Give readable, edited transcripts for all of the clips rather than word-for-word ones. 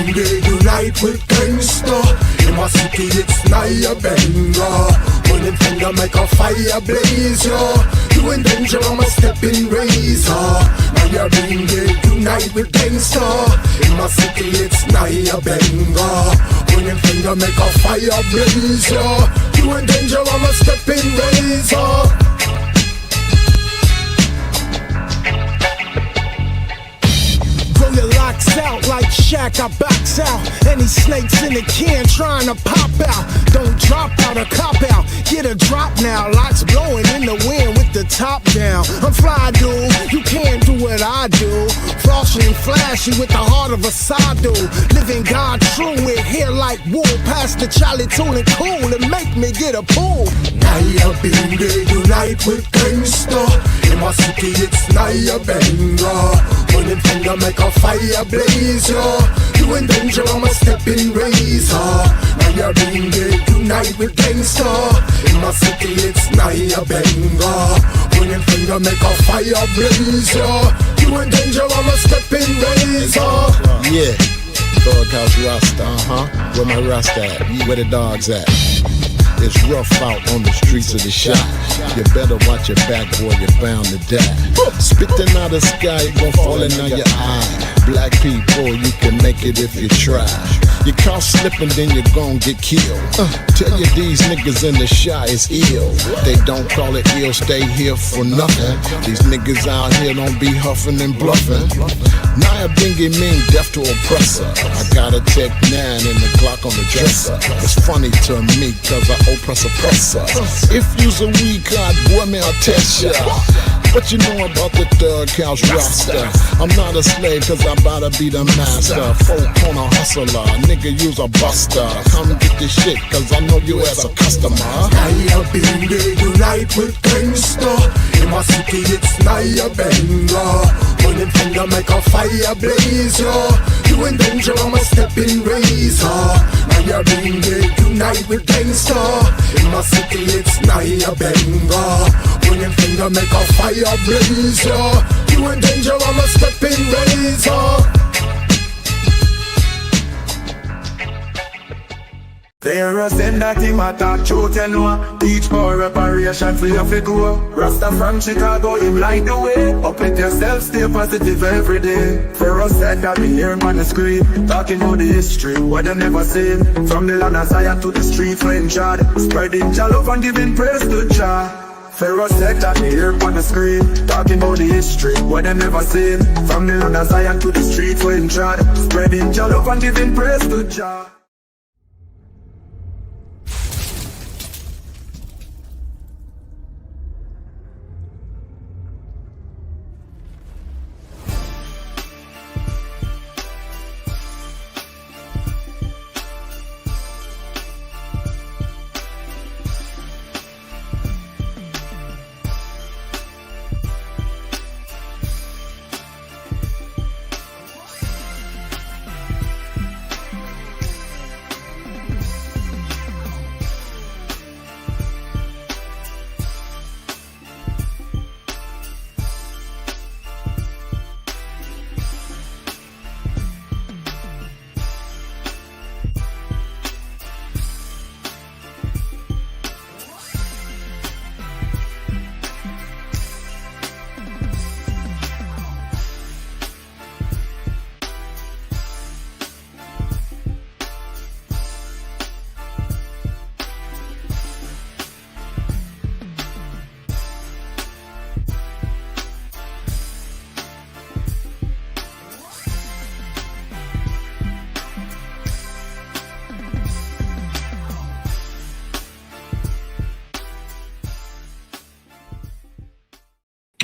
been there unite with gangsta. In my city it's Nyabanga. When them finger make a fire blaze, yo. You in danger, I'm a stepping razor. Now you been there unite with gangsta. In my city it's Nyabanga. When them finger make a fire blaze, yo. You in danger, I'm a stepping razor. Locks out like Shaq, I box out any snakes in the can trying to pop out. Don't drop out or cop out, get a drop now. Locks blowing in the wind with the top down. I'm fly, dude, you can't do what I do. Flossy and flashy with the heart of a Sadu. Living God true with hair like wool. Past the Charlie Tune and cool and make me get a pool. Naya been there unite with gangsta. In my city it's Nyabanga. When them finger make a fire blaze, yo. You in danger, I'm a stepping razor. Naya been there unite with gangsta. In my city it's Nyabanga. When them finger make a fire blaze, yo. You in danger, I'm a stepping razor. Yeah, Doghouse Rasta, where my Rasta at? Where the dogs at? It's rough out on the streets of the shop. You better watch your back, boy, you're bound to die. Spitting out the sky, it gon' fall in on your eye. Black people, you can make it if you try. You caught slipping, then you gon' get killed. Tell you these niggas in the shy is ill. They don't call it ill, stay here for nothing. These niggas out here don't be huffing and bluffing. Nyabanga mean death to oppressor. I got a Tech 9 and the Glock on the dresser. It's funny to me cause I oppress oppressor. If you's a weak card, boy, may I test ya. What you know about the Doghouse Rasta? I'm not a slave cause I'm about to be the master. Folk on a hustler, nigga use a buster. Come get this shit cause I know you as a customer. Naya been there unite with gangsta. In my city it's Nyabanga. When them finger make a fire blaze, yo. You in danger, I'm a stepping razor. Naya been there unite with gangsta. In my city it's Nyabanga. When them finger make a fire blaze, yo. You in danger, I'm a stepping razor. There are them that him attack truth, you know. Teach for reparation for your go. Rasta from Chicago, him light the way. Up at yourself, stay positive every day. For us said that we hear man the scream. Talking about the history, what they never seen. From the land of Zion to the street, flame chad. Spreading Jah love and giving praise to Jah. Pharaoh said that they hear on the screen. Talking about the history, what they never seen. From the land of Zion to the street, flame chad. Spreading Jah love and giving praise to Jah.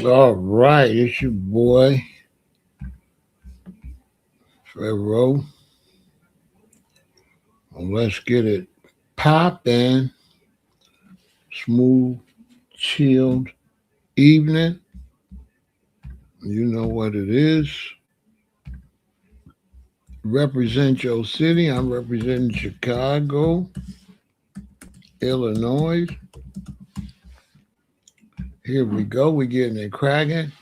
All right, it's your boy Pharaoh. Let's get it poppin'. Smooth, chilled evening. You know what it is. Represent your city. I'm representing Chicago, Illinois. Here we go. We're getting it cracking.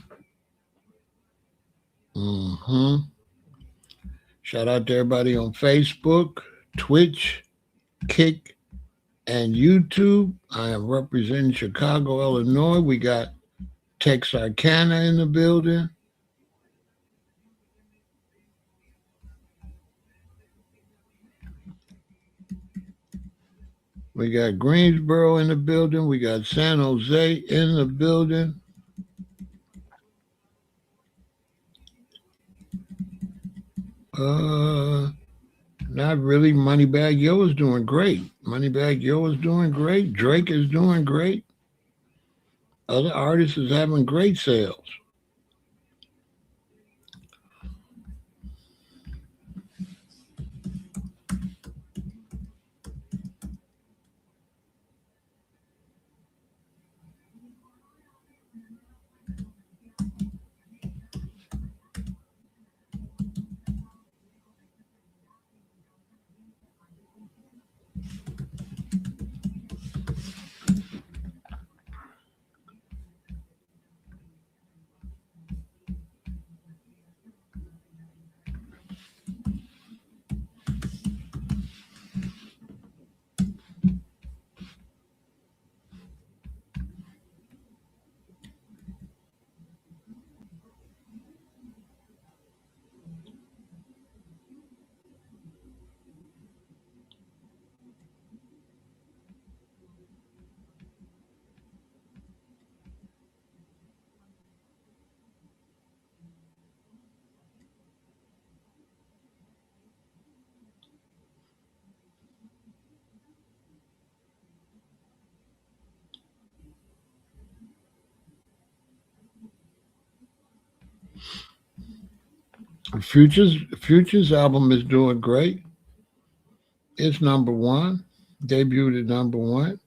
Shout out to everybody on Facebook, Twitch, Kick, and YouTube. I am representing Chicago, Illinois. We got Texarkana in the building. We got Greensboro in the building. We got San Jose in the building. Not really. Moneybag Yo is doing great. Moneybag Yo is doing great. Drake is doing great. Other artists is having great sales. Future's album is doing great. It's number one. Debuted at number one.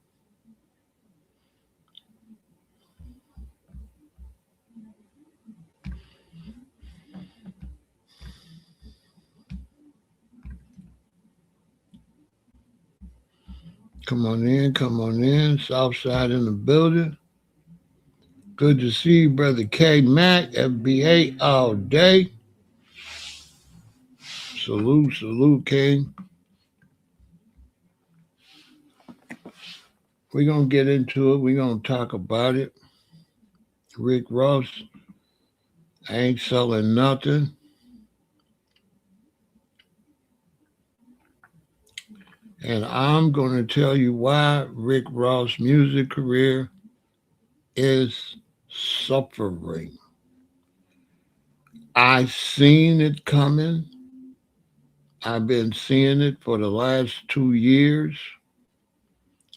Come on in, come on in. Southside in the building. Good to see you, Brother K Mac, FBA all day. Salute, salute, King. We're going to get into it. We're going to talk about it. Rick Ross, I ain't selling nothing. And I'm going to tell you why Rick Ross' music career is suffering. I've seen it coming. I've been seeing it for the last 2 years.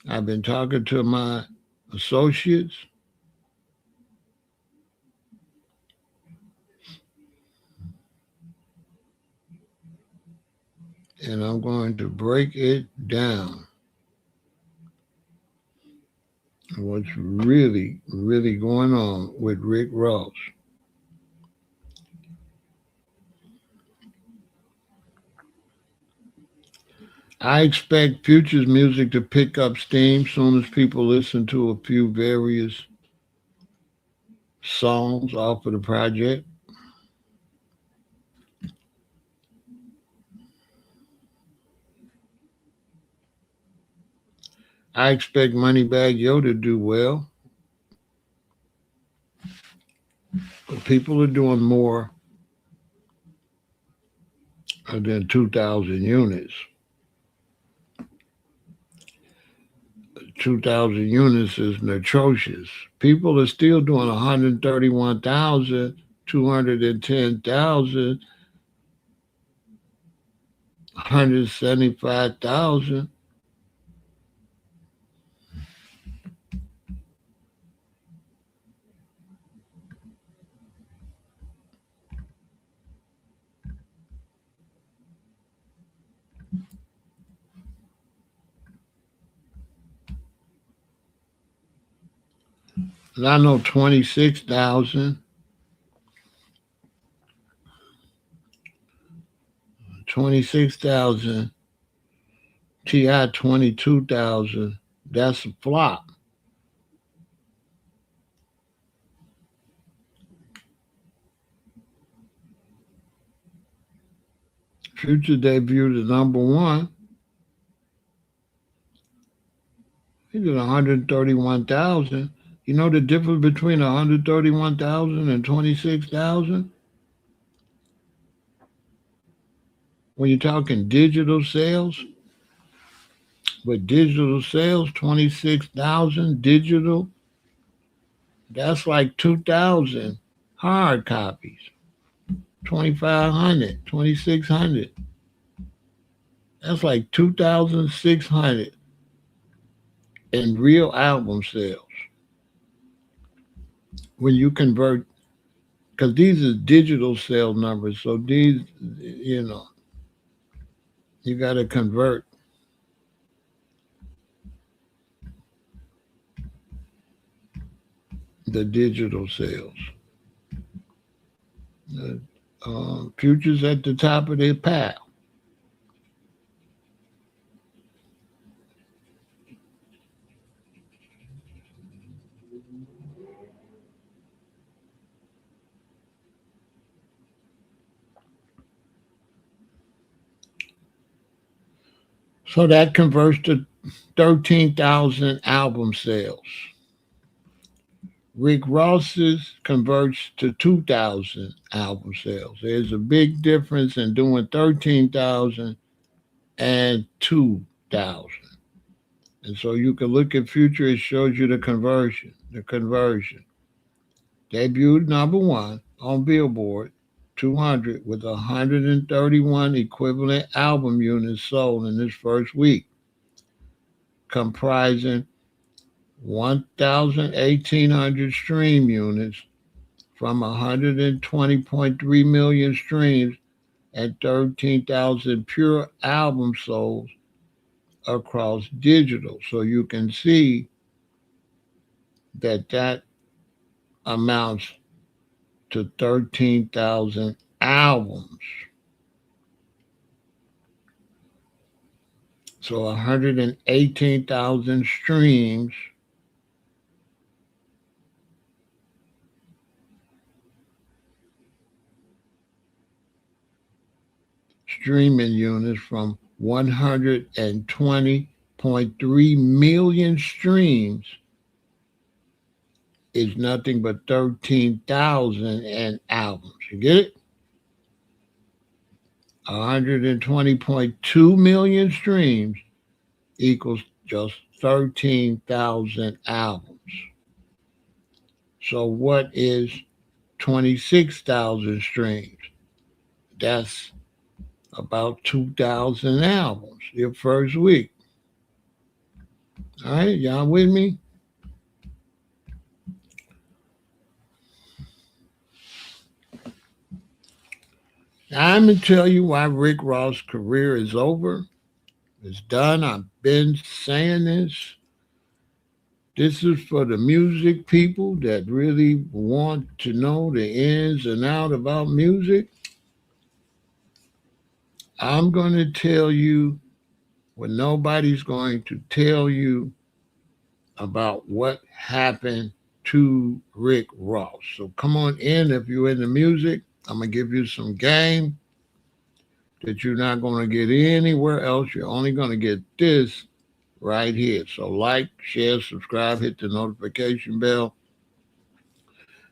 I've been talking to my associates. And I'm going to break it down. What's really, really going on with Rick Ross. I expect Future's music to pick up steam soon as people listen to a few various songs off of the project. I expect Moneybag Yo to do well. But people are doing more than 2,000 units. 2,000 units is atrocious. People are still doing 131,000, 210,000, 175,000. And I know 26,000. 26,000. T.I. 22,000. That's a flop. Future debuted at number one. He did 131,000. You know the difference between 131,000 and 26,000? When you're talking digital sales, with digital sales, 26,000 digital, that's like 2,000 hard copies, 2,500, 2,600. That's like 2,600 in real album sales. When you convert, because these are digital sale numbers, so these, you got to convert the digital sales. Future's at the top of their pile. So that converts to 13,000 album sales. Rick Ross's converts to 2,000 album sales. There's a big difference in doing 13,000 and 2,000. And so you can look at Future, it shows you the conversion. Debuted number one on Billboard 200 with 131 equivalent album units sold in its first week, comprising 1,800 stream units from 120.3 million streams and 13,000 pure albums sold across digital. So you can see that amounts to 13,000 albums. So 118,000 streams. Streaming units from 120.3 million streams is nothing but 13,000 and albums. You get it? 120.2 million streams equals just 13,000 albums. So what is 26,000 streams? That's about 2,000 albums your first week. All right, y'all with me? I'm going to tell you why Rick Ross' career is over. It's done. I've been saying this. This is for the music people that really want to know the ins and outs about music. I'm going to tell you what nobody's going to tell you about what happened to Rick Ross. So come on in if you're into music. I'm going to give you some game that you're not going to get anywhere else. You're only going to get this right here. So like, share, subscribe, hit the notification bell.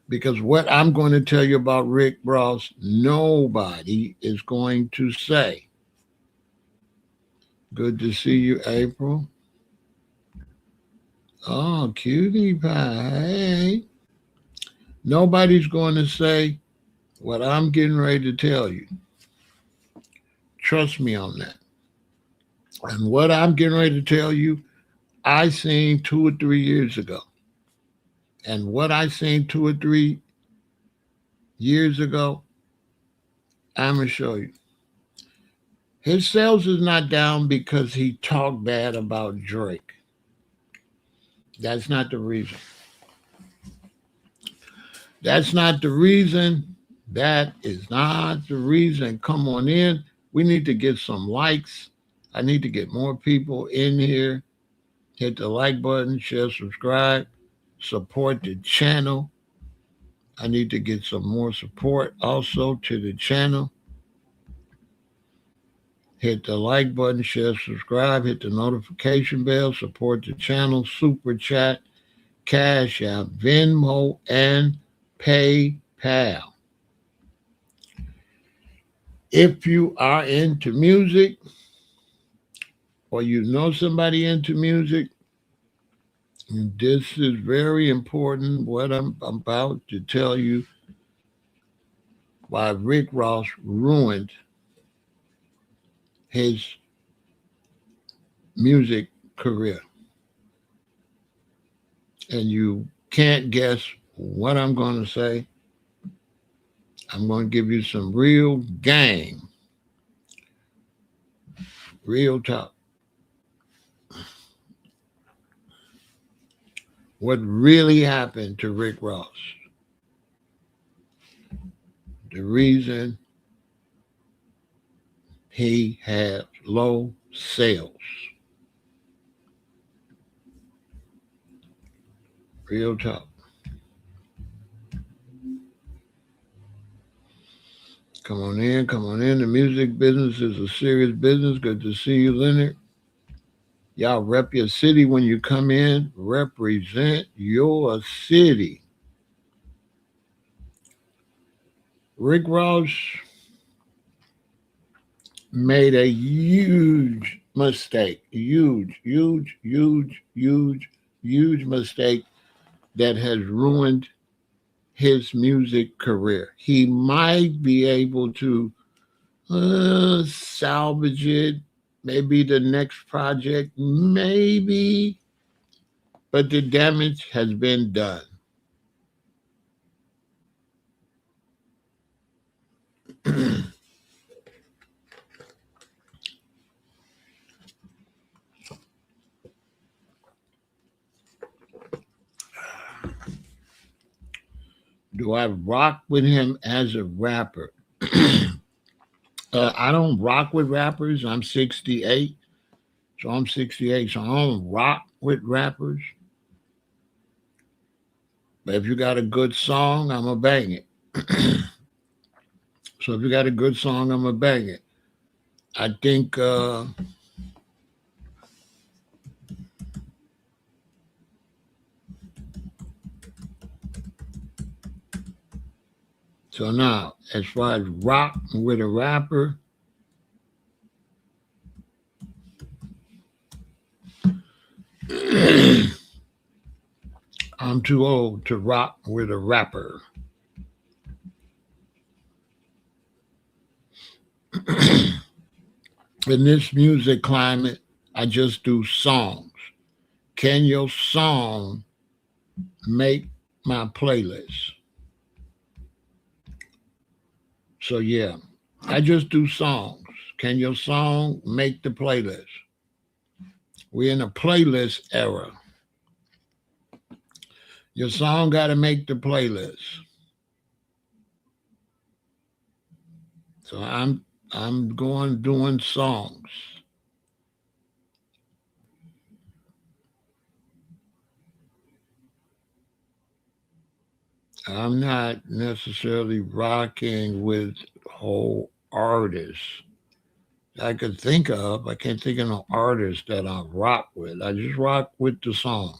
Because what I'm going to tell you about Rick Ross, nobody is going to say. Good to see you, April. Oh, cutie pie. Hey. Nobody's going to say what I'm getting ready to tell you. Trust me on that. And what I'm getting ready to tell you, I seen 2 or 3 years ago. And what I seen 2 or 3 years ago, I'm going to show you. His sales is not down because he talked bad about Drake. That's not the reason. That's not the reason. That is not the reason. Come on in. We need to get some likes. I need to get more people in here. Hit the like button, share, subscribe, support the channel. I need to get some more support also to the channel. Hit the like button, share, subscribe, hit the notification bell, support the channel, super chat, Cash App, Venmo, and PayPal. If you are into music or you know somebody into music, this is very important what I'm about to tell you, why Rick Ross ruined his music career. And you can't guess what I'm going to say. I'm going to give you some real game, real talk. What really happened to Rick Ross? The reason he had low sales. Real talk. Come on in, come on in. The music business is a serious business. Good to see you, Leonard. Y'all rep your city when you come in. Represent your city. Rick Ross made a huge mistake. Huge mistake that has ruined his music career. He might be able to salvage it, maybe the next project, maybe, but the damage has been done. Do I rock with him as a rapper? I don't rock with rappers. I'm 68. So I'm 68. So I don't rock with rappers. But if you got a good song, I'm going to bang it. So if you got a good song, I'm going to bang it. I think so now, as far as rock with a rapper, I'm too old to rock with a rapper. In this music climate, I just do songs. Can your song make my playlist? So yeah, I just do songs. Can your song make the playlist? We're in a playlist era. Your song got to make the playlist. So I'm going doing songs. I'm not necessarily rocking with whole artists I could think of. I can't think of no artists that I rock with. I just rock with the song.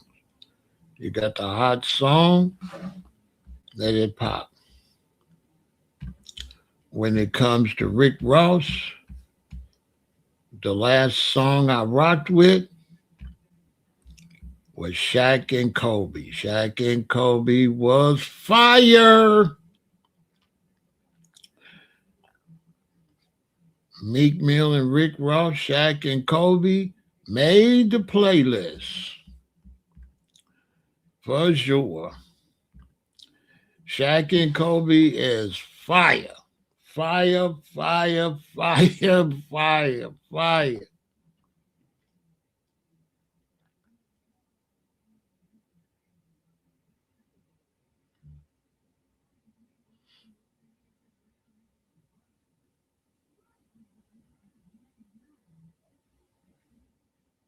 You got the hot song, let it pop. When it comes to Rick Ross, the last song I rocked with was Shaq and Kobe. Shaq and Kobe was fire. Meek Mill and Rick Ross, Shaq and Kobe made the playlist. For sure. Shaq and Kobe is fire. Fire, fire, fire, fire, fire.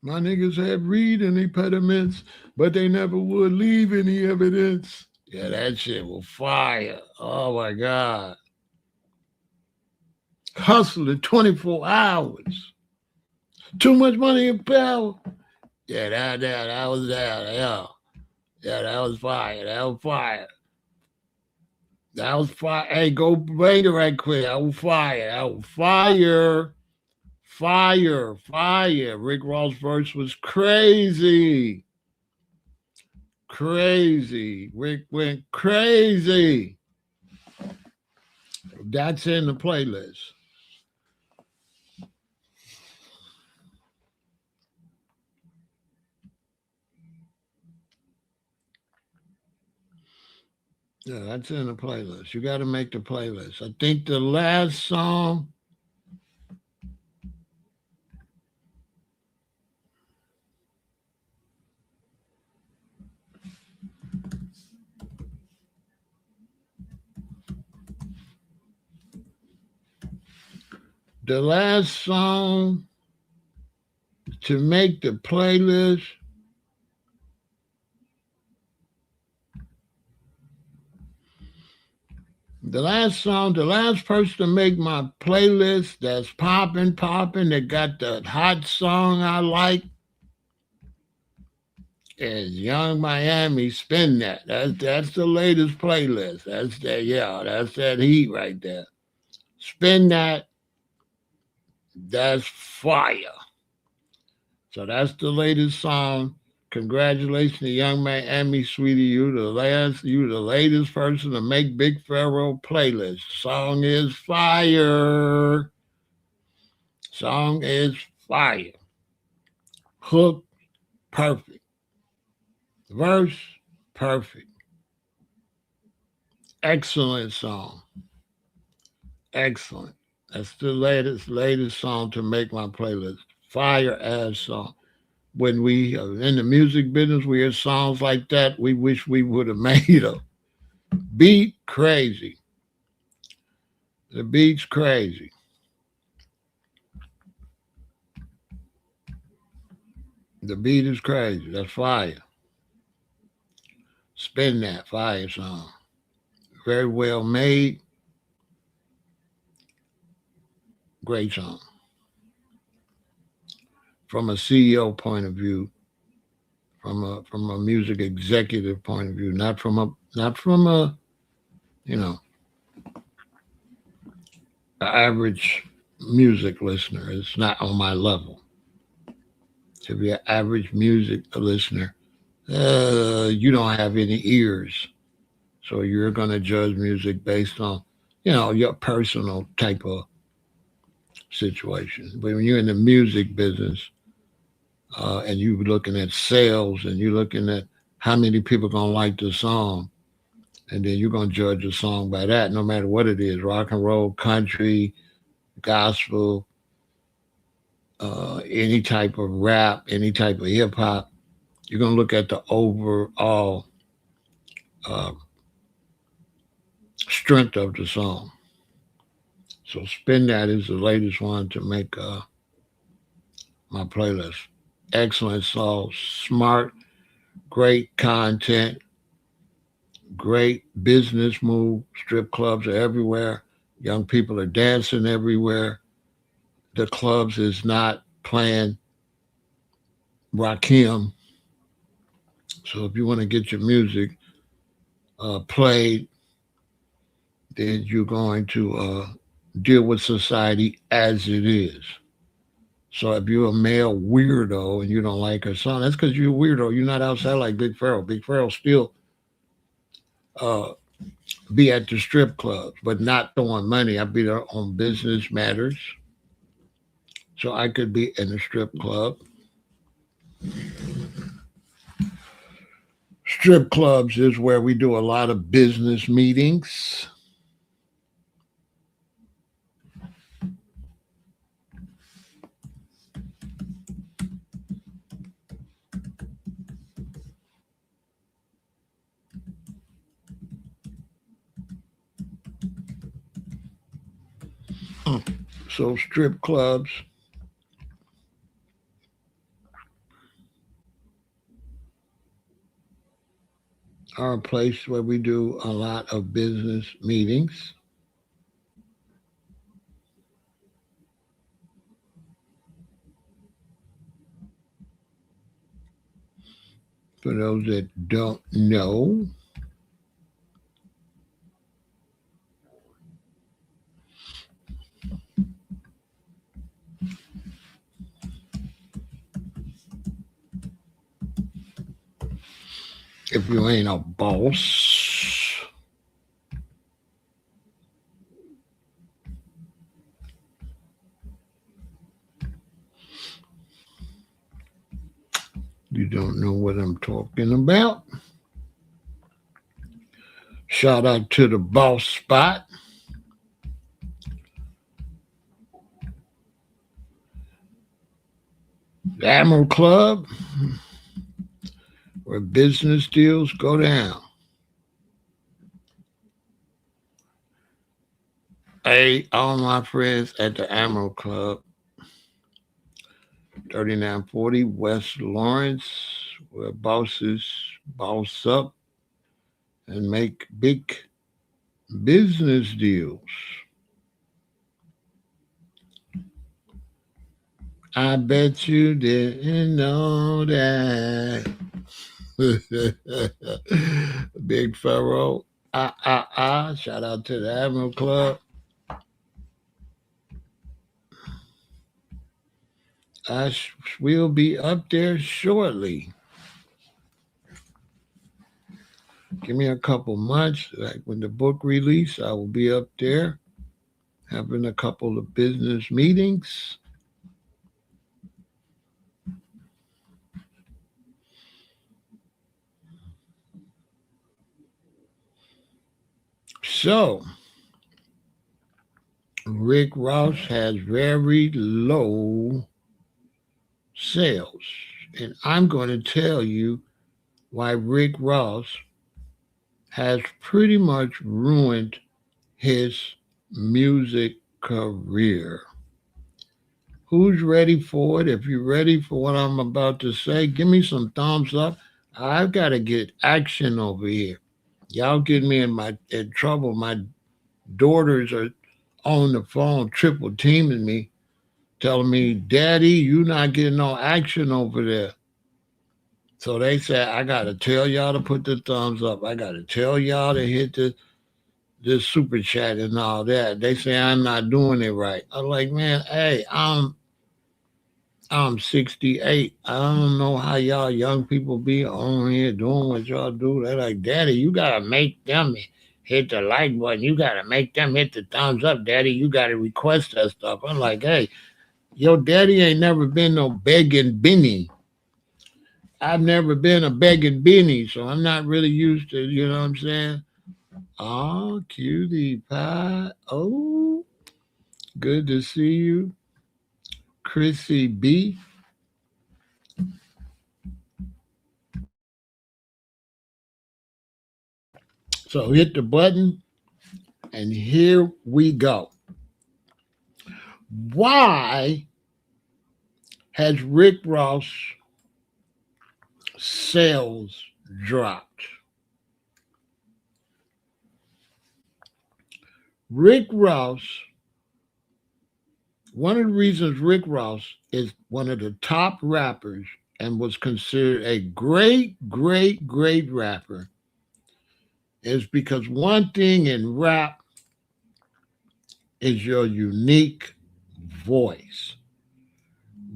My niggas have reading impediments, but they never would leave any evidence. Yeah, that shit was fire. Oh my God. hustling 24 hours. Too much money and power. Yeah, that was that. Yeah. Yeah, that was fire. That was fire. That was fire. Hey, go bring it right quick. That was fire. That was fire. Fire. Fire. Rick Ross' verse was crazy. Crazy. Rick went crazy. That's in the playlist. Yeah, that's in the playlist. You got to make the playlist. I think the last song. The last song to make the playlist. The last person to make my playlist that's popping, that got the hot song I like is Young Miami Spin That. That's the latest playlist. That's that heat right there. Spin That, that's fire. So that's the latest song. Congratulations to Young Miami, sweetie. You the latest person to make Big Pharaoh playlist. Song is fire. Song is fire. Hook, perfect. Verse, perfect. Excellent song. Excellent. That's the latest song to make my playlist. Fire ass song. When we are in the music business, we hear songs like that, we wish we would have made them. Beat crazy. The beat's crazy. The beat is crazy. That's fire. Spin That, fire song. Very well made. Great song. From a CEO point of view, from a music executive point of view, not from a average music listener. It's not on my level. To be an average music listener, you don't have any ears, so you're going to judge music based on your personal type of situation. But when you're in the music business, and you're looking at sales, and you're looking at how many people gonna like the song, and then you're gonna judge the song by that, no matter what it is, rock and roll, country, gospel, any type of rap, any type of hip hop. You're gonna look at the overall uh, strength of the song. So Spin That is the latest one to make my playlist. Excellent song, smart, great content, great business move. Strip clubs are everywhere. Young people are dancing everywhere. The clubs is not playing Rakim. So if you want to get your music played, then you're going to deal with society as it is. So if you're a male weirdo and you don't like her song, that's because you're a weirdo. You're not outside like Big Pharaoh. Big Pharaoh still uh, be at the strip clubs, but not throwing money. I be there on business matters. So I could be in a strip club. Strip clubs is where we do a lot of business meetings. So strip clubs are a place where we do a lot of business meetings. For those that don't know, if you ain't a boss, you don't know what I'm talking about. Shout out to the Boss Spot. The Admiral Club, where business deals go down. Hey, all my friends at the Admiral Club, 3940 West Lawrence, where bosses boss up and make big business deals. I bet you didn't know that. Big Pharaoh. Shout out to the Admiral Club. I will be up there shortly. Give me a couple months. Like when the book release, I will be up there having a couple of business meetings. So, Rick Ross has very low sales. And I'm going to tell you why Rick Ross has pretty much ruined his music career. Who's ready for it? If you're ready for what I'm about to say, give me some thumbs up. I've got to get action over here. Y'all get me in trouble. My daughters are on the phone triple teaming me, telling me, Daddy, you not getting no action over there. So they said, I got to tell y'all to put the thumbs up. I got to tell y'all to hit this super chat and all that. They say I'm not doing it right. I'm like, man, hey, I'm 68. I don't know how y'all young people be on here doing what y'all do. They're like, Daddy, you got to make them hit the like button. You got to make them hit the thumbs up, Daddy. You got to request that stuff. I'm like, hey, your daddy ain't never been no begging Benny. I've never been a begging Benny, so I'm not really used to, you know what I'm saying? Oh, cutie pie. Oh, good to see you. Chrissy B. So hit the button, and here we go. Why has Rick Ross sales dropped? Rick Ross, one of the reasons Rick Ross is one of the top rappers and was considered a great rapper is because one thing in rap is your unique voice.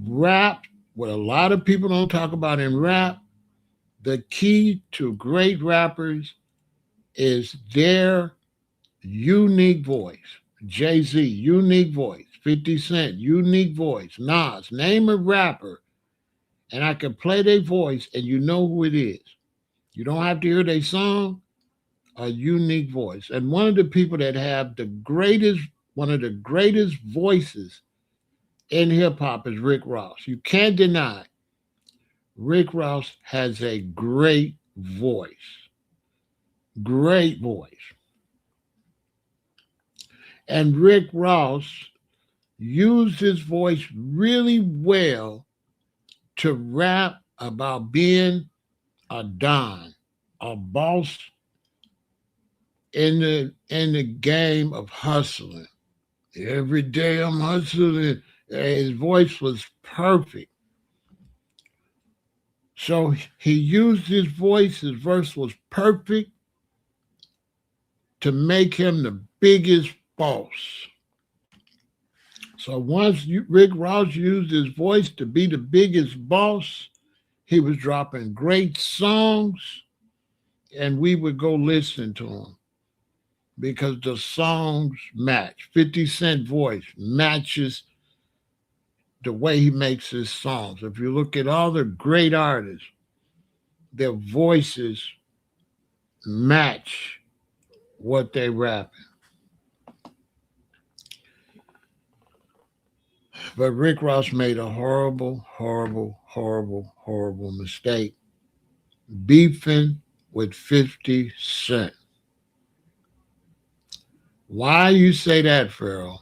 Rap, what a lot of people don't talk about in rap, the key to great rappers is their unique voice. Jay-Z, unique voice. 50 Cent, unique voice. Nas, name a rapper, and I can play their voice and you know who it is. You don't have to hear their song, a unique voice. And one of the people that have one of the greatest voices in hip-hop is Rick Ross. You can't deny Rick Ross has a great voice. Great voice. And Rick Ross used his voice really well to rap about being a don, a boss in the game of hustling. Every day I'm hustling. His voice was perfect. So he used his voice. His verse was perfect to make him the biggest boss. So once Rick Ross used his voice to be the biggest boss, he was dropping great songs, and we would go listen to him because the songs match. 50 Cent voice matches the way he makes his songs. If you look at all the great artists, their voices match what they rapping. But Rick Ross made a horrible mistake beefing with 50 Cent. Why you say that, Pharaoh?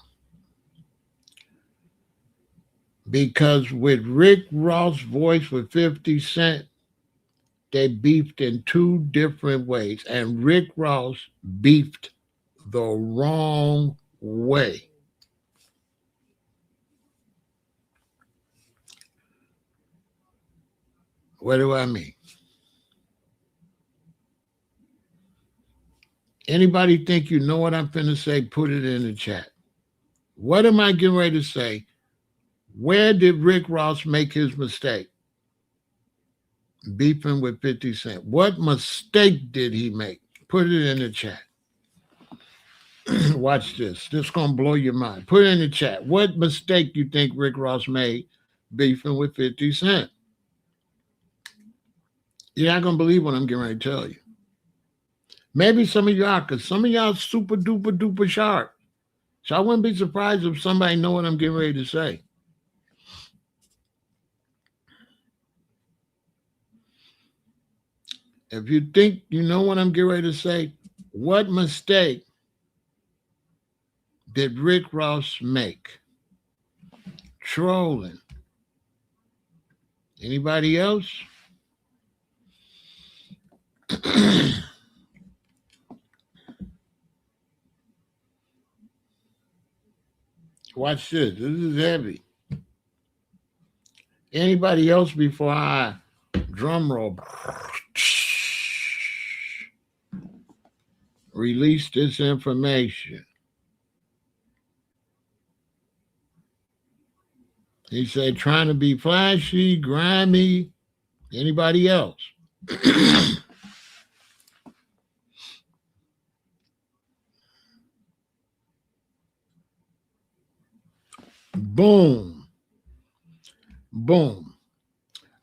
Because with Rick Ross' voice with 50 Cent, they beefed in two different ways. And Rick Ross beefed the wrong way. What do I mean? Anybody think you know what I'm finna say? Put it in the chat. What am I getting ready to say? Where did Rick Ross make his mistake? Beefing with 50 Cent. What mistake did he make? Put it in the chat. Watch this. This is going to blow your mind. Put it in the chat. What mistake you think Rick Ross made beefing with 50 Cent? You're not going to believe what I'm getting ready to tell you. Maybe some of y'all, because some of y'all super duper sharp. So I wouldn't be surprised if somebody know what I'm getting ready to say. If you think you know what I'm getting ready to say, what mistake did Rick Ross make? Trolling. Anybody else? Watch this. This is heavy. Anybody else before I drum roll? Release this information. He said, trying to be flashy, grimy. Anybody else? Boom. Boom.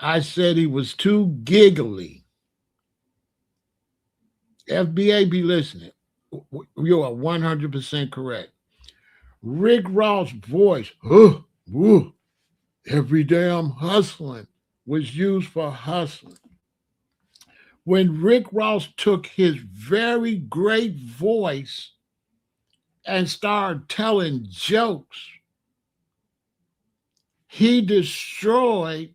I said he was too giggly. FBA be listening. You are 100% correct. Rick Ross' voice, every day I'm hustling, was used for hustling. When Rick Ross took his very great voice and started telling jokes, he destroyed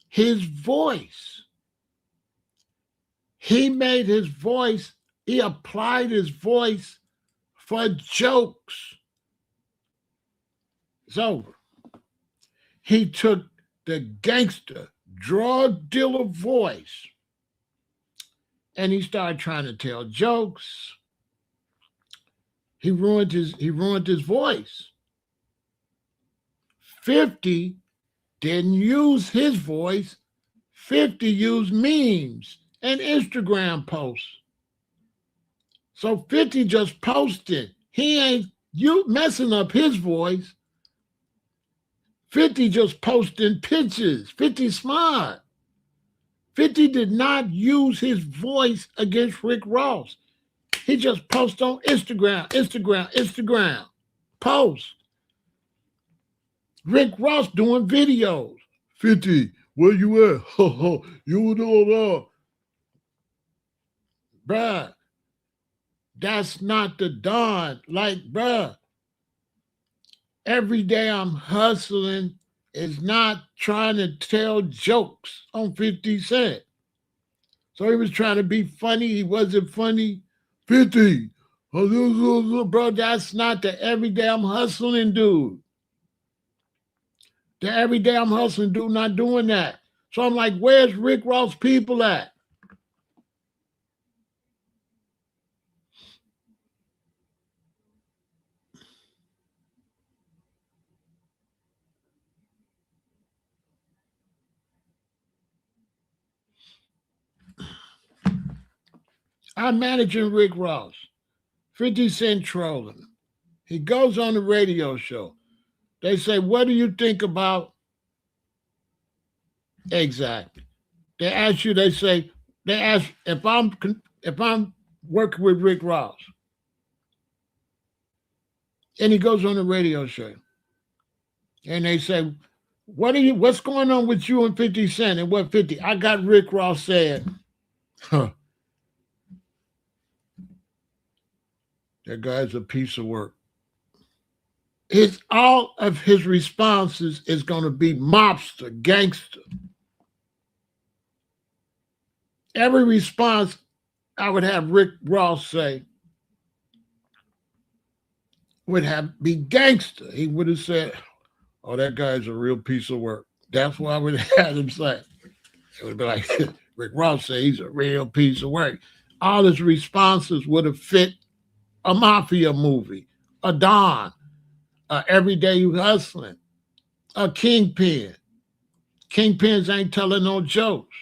his voice. He made his voice, he applied his voice for jokes. It's over. He took the gangster, drug dealer voice and he started trying to tell jokes. He ruined his voice. 50 didn't use his voice. 50 used memes and Instagram posts. So 50 just posted. He ain't messing up his voice. 50 just posting pictures. 50 smart. 50 did not use his voice against Rick Ross. He just posts on Instagram. Post. Rick Ross doing videos. 50, where you at? You doing that? Bruh, that's not the Don. Like, bruh, every day I'm hustling is not trying to tell jokes on 50 Cent. So he was trying to be funny. He wasn't funny. 50, bro, that's not the everyday I'm hustling dude. The everyday I'm hustling dude not doing that. So I'm like, where's Rick Ross people at? I'm managing Rick Ross. 50 Cent trolling. He goes on the radio show. They say, what do you think about? Exactly. They ask you, they ask if I'm working with Rick Ross. And he goes on the radio show. And they say, what's going on with you and 50 Cent? And what 50? I got Rick Ross saying, that guy's a piece of work. All of his responses is going to be mobster, gangster. Every response I would have Rick Ross say would be gangster. He would have said, oh, that guy's a real piece of work. That's what I would have had him say. It would be like, Rick Ross say he's a real piece of work. All his responses would have fit a mafia movie, a Don, Everyday You Hustling, a Kingpin. Kingpins ain't telling no jokes.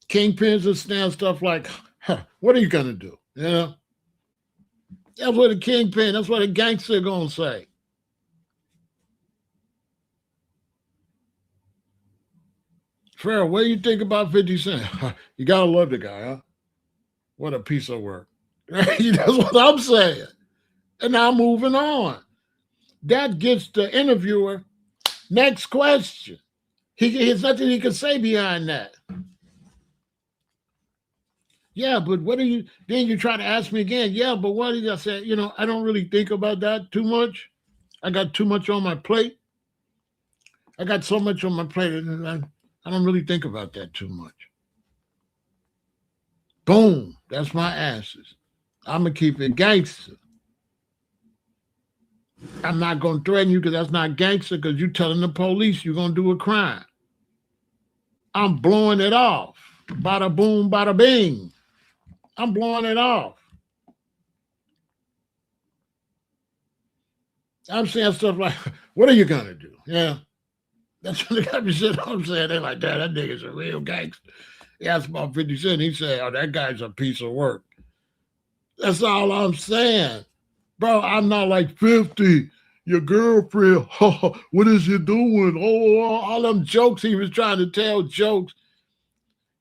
Kingpins will stand stuff like, what are you going to do? You know? That's what a kingpin, that's what a gangster going to say. Farrell, what do you think about 50 Cent? You got to love the guy, huh? What a piece of work. That's what I'm saying. And I'm moving on. That gets the interviewer, next question. There's nothing he can say behind that. Yeah, but what do you, then you try to ask me again, yeah, but what did I say? You know, I don't really think about that too much. I got too much on my plate. I got so much on my plate, and I don't really think about that too much. Boom, that's my answers. I'm going to keep it gangster. I'm not going to threaten you because that's not gangster because you're telling the police you're going to do a crime. I'm blowing it off. Bada boom, bada bing. I'm blowing it off. I'm saying stuff like, what are you going to do? Yeah. That's what the guy said. I'm saying, they're like, that nigga's a real gangster. He asked about 50 Cent. He said, oh, that guy's a piece of work. That's all I'm saying. Bro, I'm not like 50, your girlfriend. What is you doing? Oh, all them jokes he was trying to tell jokes.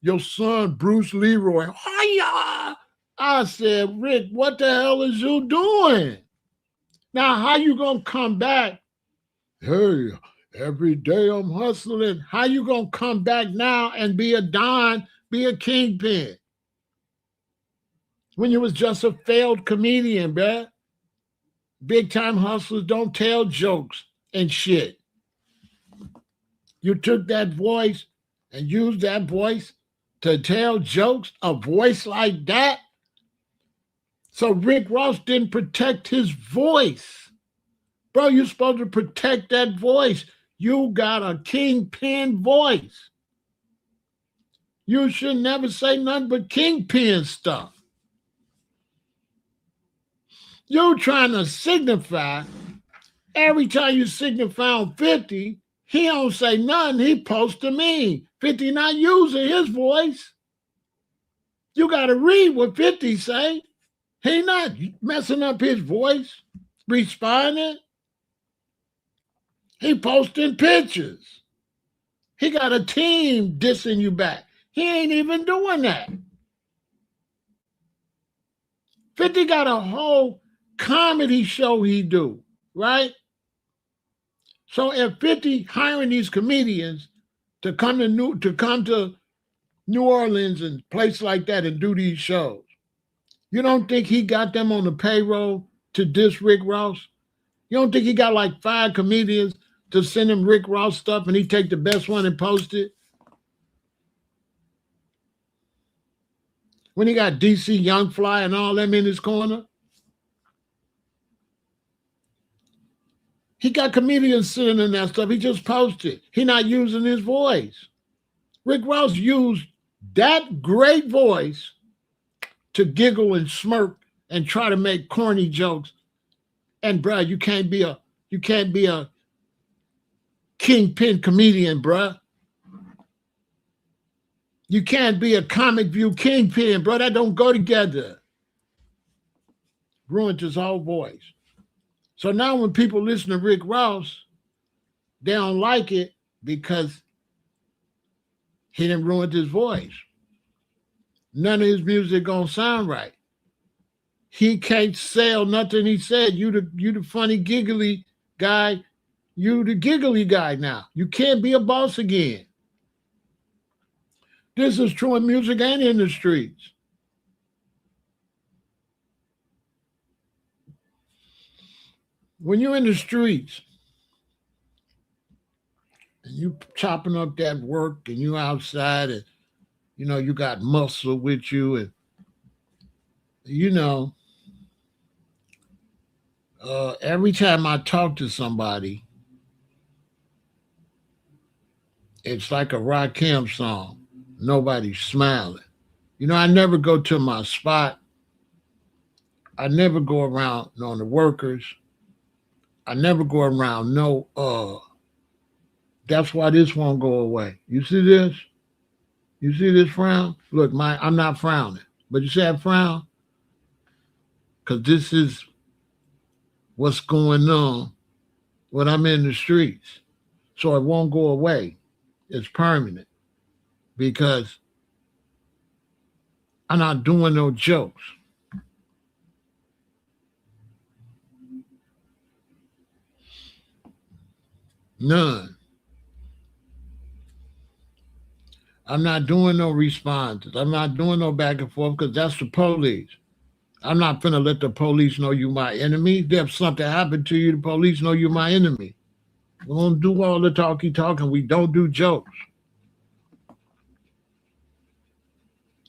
Your son, Bruce Leroy. Hiya! I said, Rick, what the hell is you doing? Now, how you going to come back? Hey, every day I'm hustling. How you going to come back now and be a Don, be a kingpin? When you was just a failed comedian, bruh. Big time hustlers don't tell jokes and shit. You took that voice and used that voice to tell jokes, a voice like that. So Rick Ross didn't protect his voice. Bro, you're supposed to protect that voice. You got a kingpin voice. You should never say nothing but kingpin stuff. You're trying to signify, every time you signify on 50, he don't say nothing, he posts to me. 50 not using his voice. You got to read what 50 say. He not messing up his voice, responding. He posting pictures. He got a team dissing you back. He ain't even doing that. 50 got a whole comedy show he do, right? So if 50 hiring these comedians to come to New Orleans and place like that and do these shows, you don't think he got them on the payroll to diss Rick Ross? You don't think he got like 5 comedians to send him Rick Ross stuff and he take the best one and post it? When he got DC Young Fly and all them in his corner? He got comedians sitting in that stuff. He just posted. He not using his voice. Rick Ross used that great voice to giggle and smirk and try to make corny jokes. And bruh, you can't be a kingpin comedian, bruh. You can't be a comic view kingpin, bro. That don't go together. Ruined his whole voice. So now when people listen to Rick Ross, they don't like it because he done ruined his voice. None of his music gonna sound right. He can't sell nothing he said. You the funny giggly guy. You the giggly guy now. You can't be a boss again. This is true in music and in the streets. When you're in the streets and you chopping up that work and you outside and, you know, you got muscle with you and, you know, every time I talk to somebody, it's like a Rakim song. Nobody's smiling. You know, I never go to my spot. I never go around on the workers. I never go around that's why this won't go away. You see this? You see this frown? Look, I'm not frowning. But you see that frown? Because this is what's going on when I'm in the streets. So it won't go away. It's permanent. Because I'm not doing no jokes. None. I'm not doing no responses. I'm not doing no back and forth because that's the police. I'm not finna let the police know you my enemy. If something happened to you, the police know you my enemy. We don't do all the talking. We don't do jokes.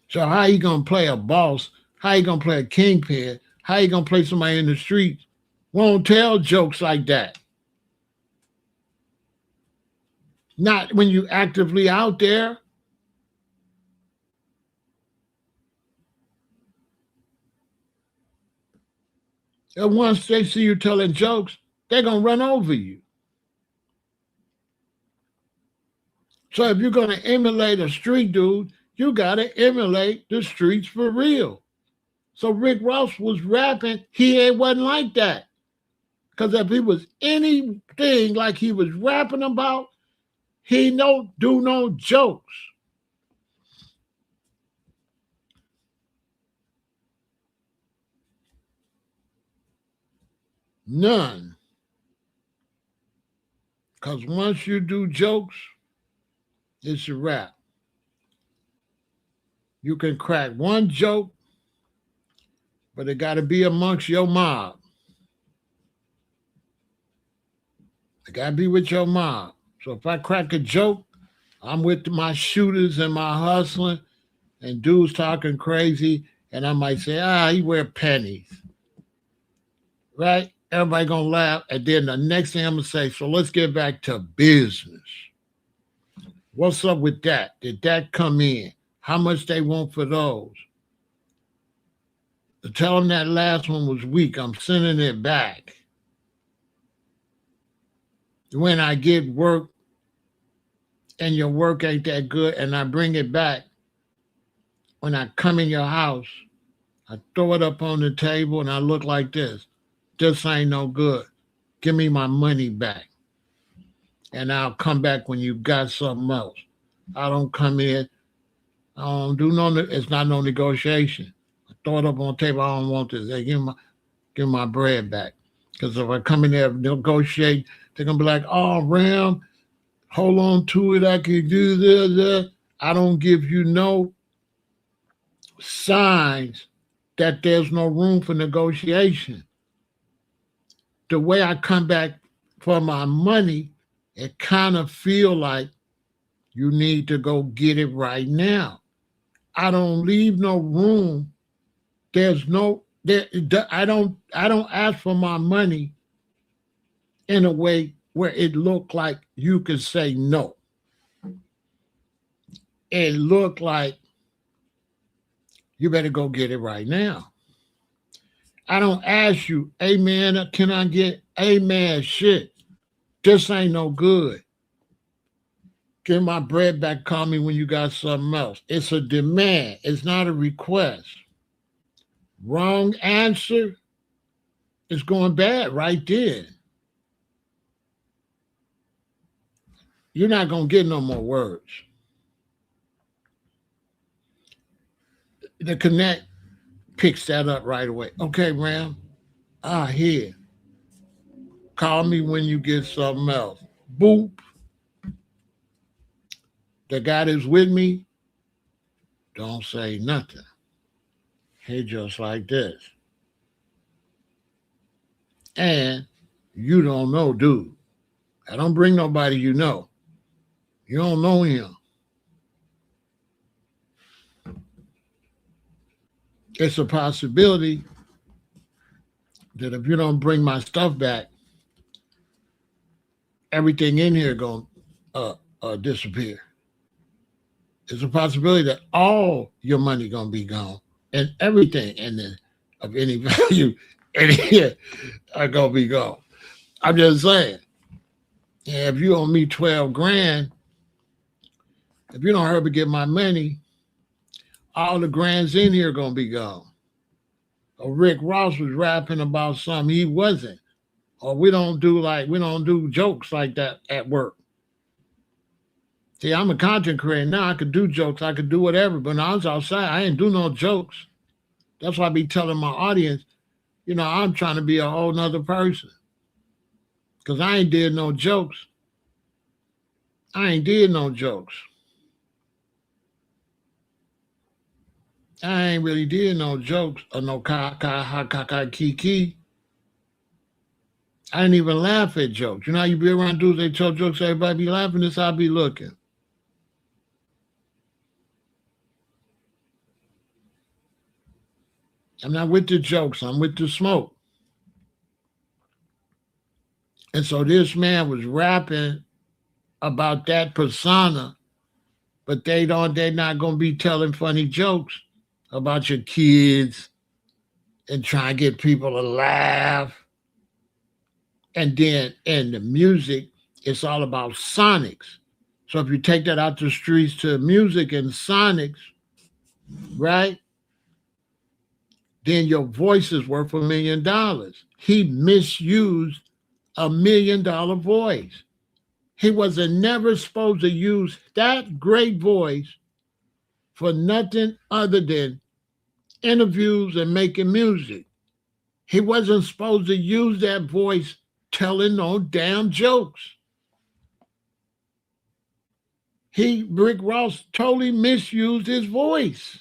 So how you gonna play a boss? How you gonna play a kingpin? How you gonna play somebody in the streets? Won't tell jokes like that. Not when you actively out there. And once they see you telling jokes, they're gonna run over you. So if you're gonna emulate a street dude, you gotta emulate the streets for real. So Rick Ross was rapping, he wasn't like that. Because if he was anything like he was rapping about, he don't do no jokes. None. Because once you do jokes, it's a wrap. You can crack one joke, but it got to be amongst your mob. It got to be with your mob. So if I crack a joke, I'm with my shooters and my hustling, and dudes talking crazy, and I might say, he wear pennies. Right? Everybody gonna laugh. And then the next thing I'm gonna say, so let's get back to business. What's up with that? Did that come in? How much they want for those? To tell them that last one was weak, I'm sending it back. When I get work and your work ain't that good and I bring it back, when I come in your house, I throw it up on the table and I look like this. This ain't no good. Give me my money back. And I'll come back when you got something else. I don't come in. I don't do it's not no negotiation. I throw it up on the table. I don't want this. They give my bread back. Because if I come in there and negotiate, they're going to be like, oh, Ram, hold on to it. I can do this. I don't give you no signs that there's no room for negotiation. The way I come back for my money, it kind of feel like you need to go get it right now. I don't leave no room. I don't ask for my money in a way where it looked like you could say no. It looked like you better go get it right now. I don't ask you, amen, can I get amen shit? This ain't no good. Give my bread back, call me when you got something else. It's a demand. It's not a request. Wrong answer is going bad right then. You're not going to get no more words. The connect picks that up right away. Okay, Ram, here. Call me when you get something else. Boop. The guy that's with me, don't say nothing. He just like this. And you don't know, dude. I don't bring nobody you know. You don't know him. It's a possibility that if you don't bring my stuff back, everything in here going to disappear. It's a possibility that all your money going to be gone and everything in there of any value in here are going to be gone. I'm just saying, if you owe me 12 grand, if you don't hurry to get my money, all the grands in here are going to be gone. Or Rick Ross was rapping about something he wasn't. Or we don't do jokes like that at work. See, I'm a content creator now. I could do jokes. I could do whatever. But when I was outside, I didn't do no jokes. That's why I be telling my audience, I'm trying to be a whole nother person. Because I ain't did no jokes. I ain't did no jokes. I ain't really did no jokes or no kiki. I didn't even laugh at jokes. You know how you be around dudes, they tell jokes, everybody be laughing, this how I be looking. I'm not with the jokes, I'm with the smoke. And so this man was rapping about that persona, but they're not gonna be telling funny jokes about your kids and trying to get people to laugh. And then in the music, it's all about sonics. So if you take that out the streets to music and sonics, right? Then your voice is worth $1 million. He misused $1 million voice. He wasn't never supposed to use that great voice for nothing other than interviews and making music. He wasn't supposed to use that voice telling no damn jokes. Rick Ross totally misused his voice.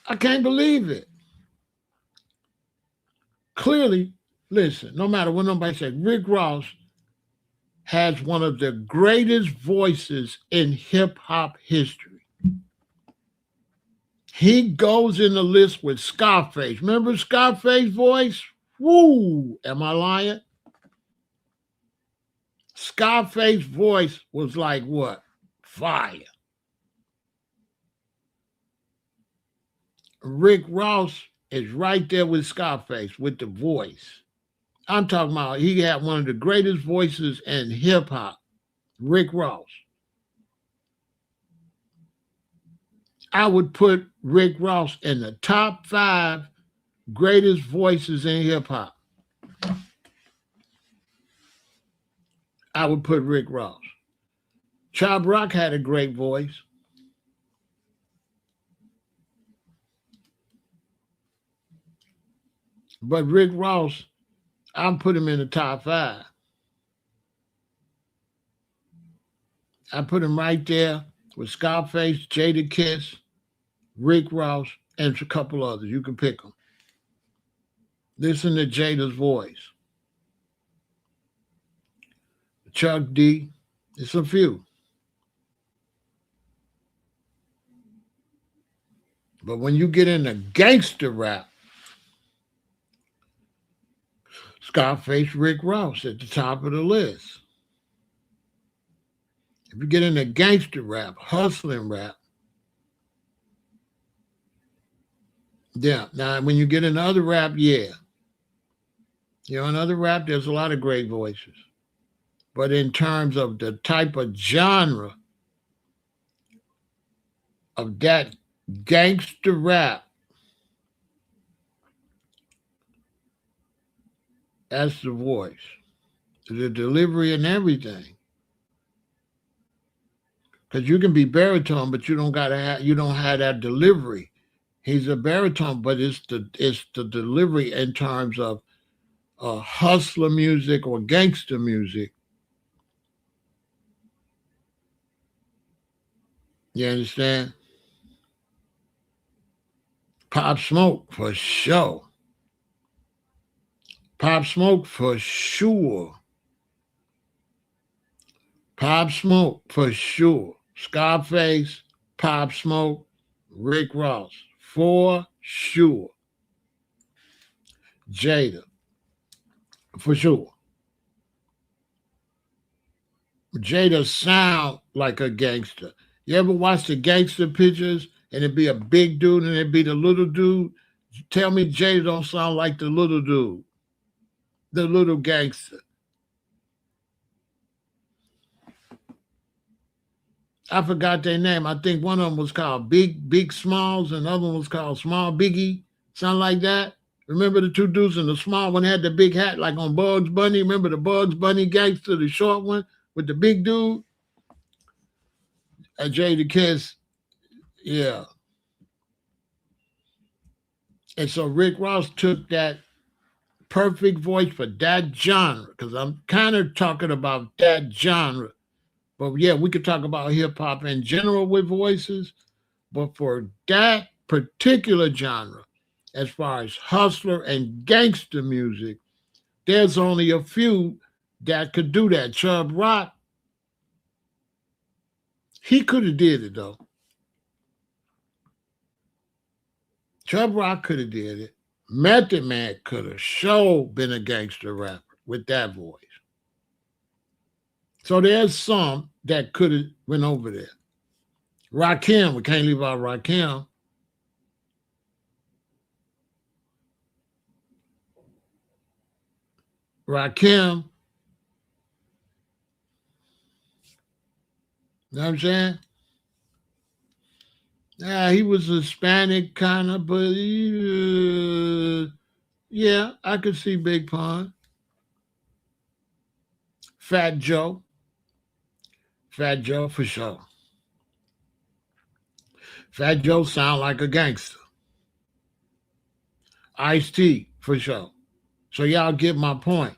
I can't believe it. Clearly, listen, no matter what nobody says, Rick Ross has one of the greatest voices in hip-hop history. He goes in the list with Scarface. Remember Scarface's voice? Woo! Am I lying? Scarface's voice was like what? Fire. Rick Ross is right there with Scarface with the voice. I'm talking about he had one of the greatest voices in hip-hop, Rick Ross. I would put Rick Ross in the top 5 greatest voices in hip-hop. I would put Rick Ross. Chop Rock had a great voice. But Rick Ross, I'll put him in the top 5. I put him right there with Scarface, Jadakiss, Rick Ross, and a couple others. You can pick them. Listen to Jada's voice. Chuck D. It's a few. But when you get into gangster rap, Scarface, Rick Ross at the top of the list. If you get into gangster rap, hustling rap, yeah. Now, when you get into other rap, yeah. You know, in other rap, there's a lot of great voices. But in terms of the type of genre of that gangster rap, that's the voice, the delivery and everything. Because you can be baritone, but you don't have that delivery. He's a baritone, but it's the delivery in terms of hustler music or gangster music. You understand? Pop Smoke for sure. Pop Smoke for sure. Pop Smoke for sure. Scarface, Pop Smoke, Rick Ross for sure. Jada for sure. Jada sound like a gangster. You ever watch the gangster pictures and it'd be a big dude and it'd be the little dude? Tell me Jada don't sound like the little dude, the little gangster. I forgot their name. I think one of them was called Big Smalls and the other one was called Small Biggie. Something like that. Remember the two dudes in the small one had the big hat like on Bugs Bunny? Remember the Bugs Bunny gangster, the short one with the big dude? Jadakiss, yeah. And so Rick Ross took that perfect voice for that genre, because I'm kind of talking about that genre. But yeah, we could talk about hip hop in general with voices, but for that particular genre, as far as hustler and gangster music, there's only a few that could do that. Chubb Rock, he could have did it though. Chubb Rock could have did it. Method Man could have sure been a gangster rapper with that voice. So there's some that could have went over there. Rakim, we can't leave out Rakim. Rakim, you know what I'm saying? Yeah, he was Hispanic kind of, but yeah, I could see Big Pun. Fat Joe for sure. Fat Joe sound like a gangster. Ice-T for sure. So y'all get my point.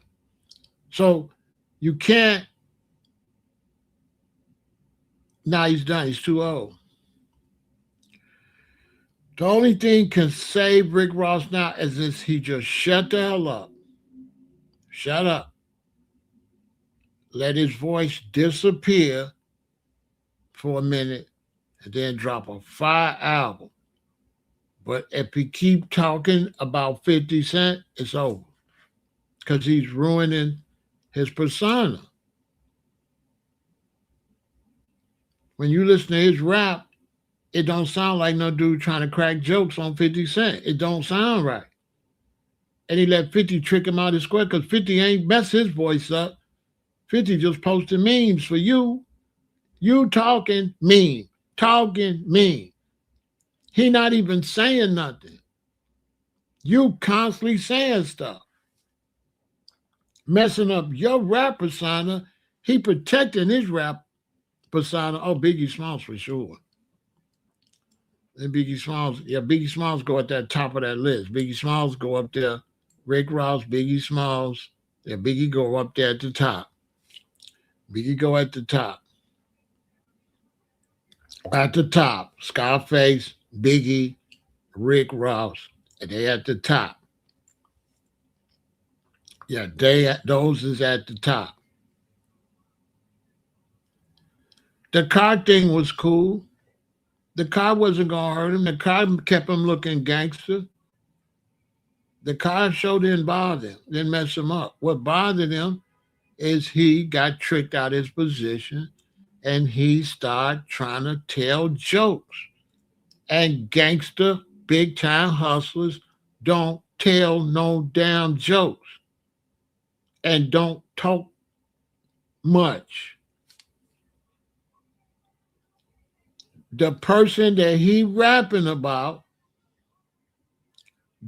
So you can't. Nah, he's done. He's too old. The only thing can save Rick Ross now is if he just shut the hell up. Shut up. Let his voice disappear for a minute and then drop a fire album. But if he keep talking about 50 Cent, it's over. Because he's ruining his persona. When you listen to his rap, it don't sound like no dude trying to crack jokes on 50 Cent. It don't sound right. And he let 50 trick him out of his square because 50 ain't messed his voice up. 50 just posted memes for you. You talking mean. Talking mean. He not even saying nothing. You constantly saying stuff. Messing up your rap persona. He protecting his rap persona. Oh, Biggie Smalls for sure. And Biggie Smalls go at that top of that list. Biggie Smalls go up there. Rick Ross, Biggie Smalls. Yeah, Biggie go up there at the top. Biggie go at the top. At the top, Scarface, Biggie, Rick Ross, and they at the top. Yeah, those is at the top. The car thing was cool. The car wasn't gonna hurt him. The car kept him looking gangster. The car show didn't bother him, didn't mess him up. What bothered him is he got tricked out of his position and he started trying to tell jokes. And gangster, big time hustlers don't tell no damn jokes and don't talk much. The person that he rapping about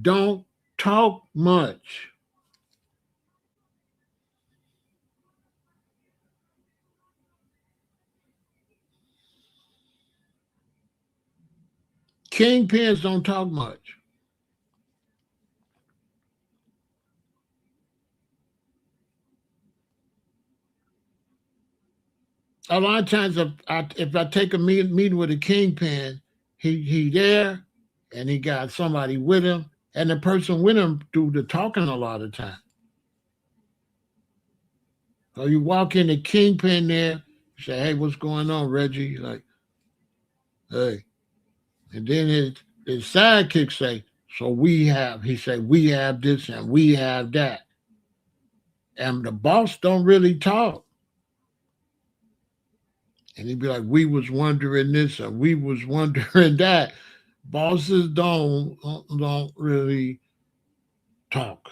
don't talk much. Kingpins don't talk much. A lot of times, if I take a meeting with a kingpin, he there, and he got somebody with him, and the person with him do the talking a lot of time. So you walk in the kingpin there, you say, "Hey, what's going on, Reggie?" Like, "Hey," and then his sidekick say, "So we have," he say, "we have this and we have that," and the boss don't really talk. And he'd be like, "We was wondering this and we was wondering that." Bosses don't really talk.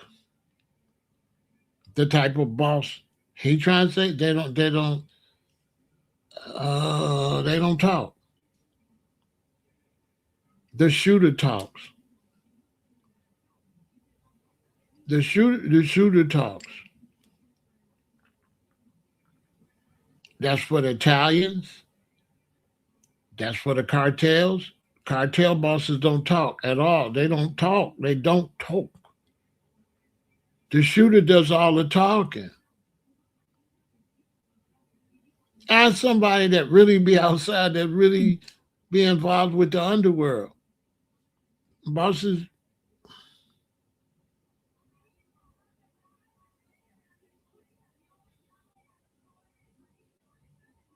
The type of boss he trying to say, they don't talk. The shooter talks. The shooter talks. That's for the Italians. That's for the cartels. Cartel bosses don't talk at all. They don't talk. They don't talk. The shooter does all the talking. Ask somebody that really be outside, that really be involved with the underworld. Bosses.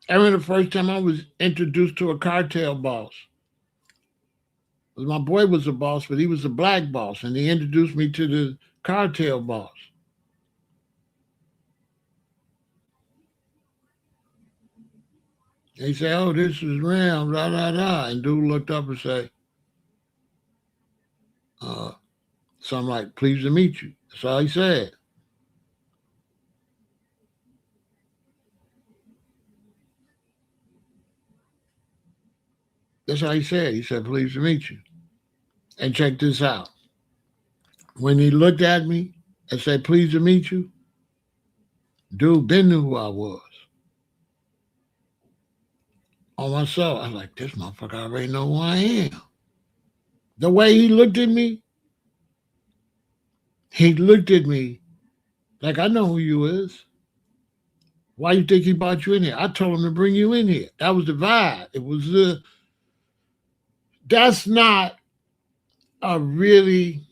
I remember the first time I was introduced to a cartel boss. My boy was a boss, but he was a black boss, and he introduced me to the cartel boss. He said, "Oh, this is Ram, da, da, da." And dude looked up and said, something like, "Pleased to meet you." That's all he said. That's how he said. He said, "Pleased to meet you." And check this out. When he looked at me and said, "Pleased to meet you," dude Ben knew who I was. On myself, I was like, "This motherfucker already know who I am." The way he looked at me like, "I know who you is. Why you think he brought you in here? I told him to bring you in here." That was the vibe. It was that's not a really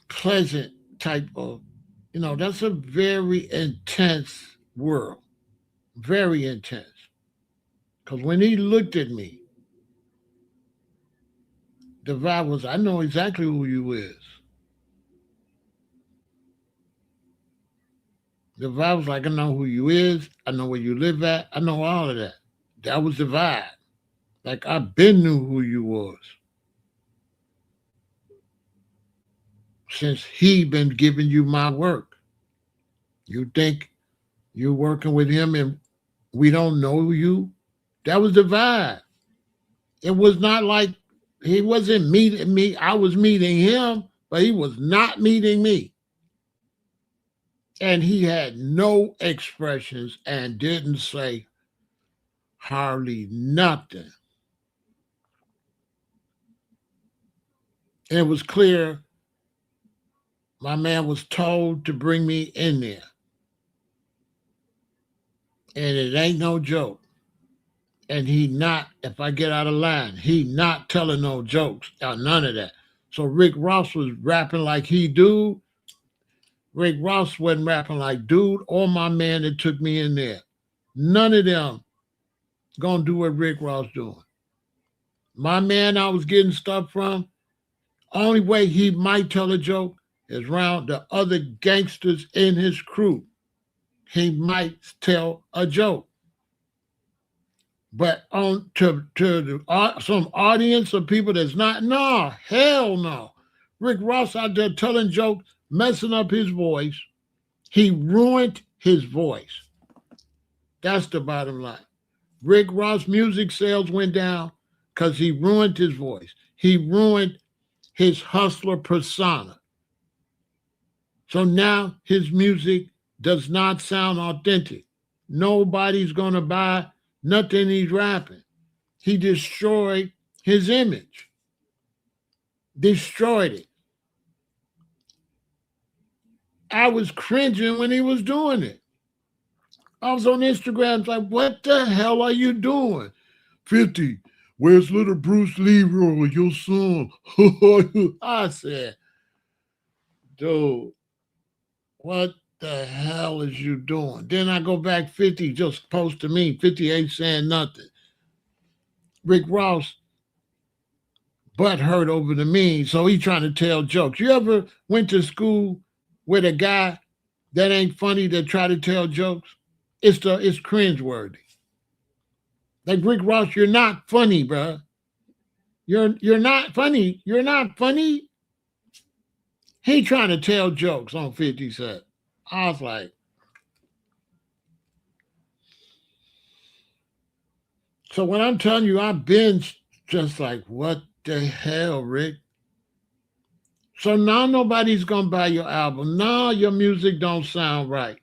pleasant type of, that's a very intense world. Very intense. Because when he looked at me, the vibe was, "I know exactly who you is." The vibe was like, "I know who you is. I know where you live at. I know all of that." That was the vibe. Like, I been knew who you was. Since he been giving you my work. You think you're working with him and we don't know you? That was the vibe. It was not like he wasn't meeting me. I was meeting him, but he was not meeting me. And he had no expressions and didn't say hardly nothing. And it was clear my man was told to bring me in there. And it ain't no joke. And he not, if I get out of line, he not telling no jokes or none of that. So Rick Ross was rapping like he do. Rick Ross wasn't rapping like dude or my man that took me in there. None of them gonna do what Rick Ross doing. My man I was getting stuff from, Only way he might tell a joke is around the other gangsters in his crew. He might tell a joke. But on to some audience of people that's not, no, hell no. Rick Ross out there telling jokes, messing up his voice. He ruined his voice. That's the bottom line. Rick Ross music sales went down because he ruined his voice. He ruined his hustler persona. So now his music does not sound authentic. Nobody's going to buy nothing he's rapping. He destroyed his image. Destroyed it. I was cringing when he was doing it. I was on Instagram like, what the hell are you doing? 50, where's little Bruce Leroy, your son? I said, dude, what the hell is you doing? Then I go back, 50 just posted me, 50 ain't saying nothing. Rick Ross butt hurt over the meme, so he trying to tell jokes. You ever went to school with a guy that ain't funny that try to tell jokes? It's cringeworthy. Like Rick Ross, you're not funny, bro. You're not funny. You're not funny. He trying to tell jokes on 50 Cent. I was like, so when I'm telling you, I've been just like, what the hell, Rick? So now nobody's gonna buy your album. Now your music don't sound right.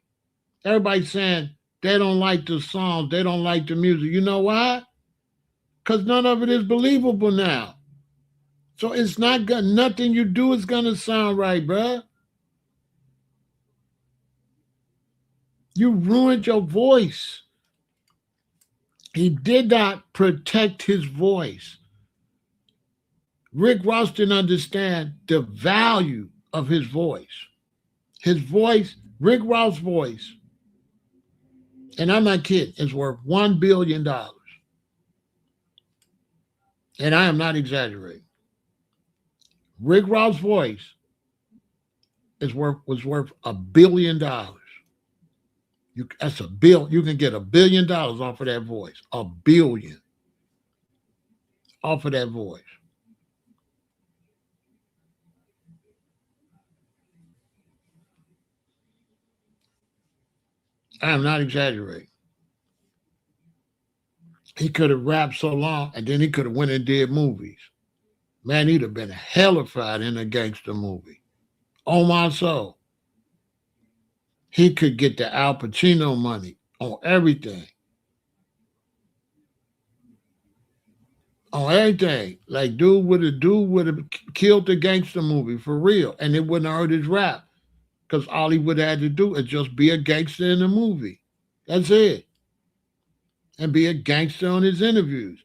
Everybody's saying they don't like the song, they don't like the music. You know why? Because none of it is believable now. So it's not good. Nothing you do is gonna sound right, bruh. You ruined your voice. He did not protect his voice. Rick Ross didn't understand the value of his voice. His voice, Rick Ross' voice, and I'm not kidding, is worth $1 billion. And I am not exaggerating. Rick Ross' voice was worth $1 billion. That's a bill. You can get $1 billion off of that voice. $1 billion off of that voice. I am not exaggerating. He could have rapped so long, and then he could have went and did movies. Man, he'd have been hellified in a gangster movie. On my soul. He could get the Al Pacino money on everything. On everything. Like, dude would have killed the gangster movie for real, and it wouldn't have hurt his rap. Because all he would have had to do is just be a gangster in the movie. That's it. And be a gangster on his interviews.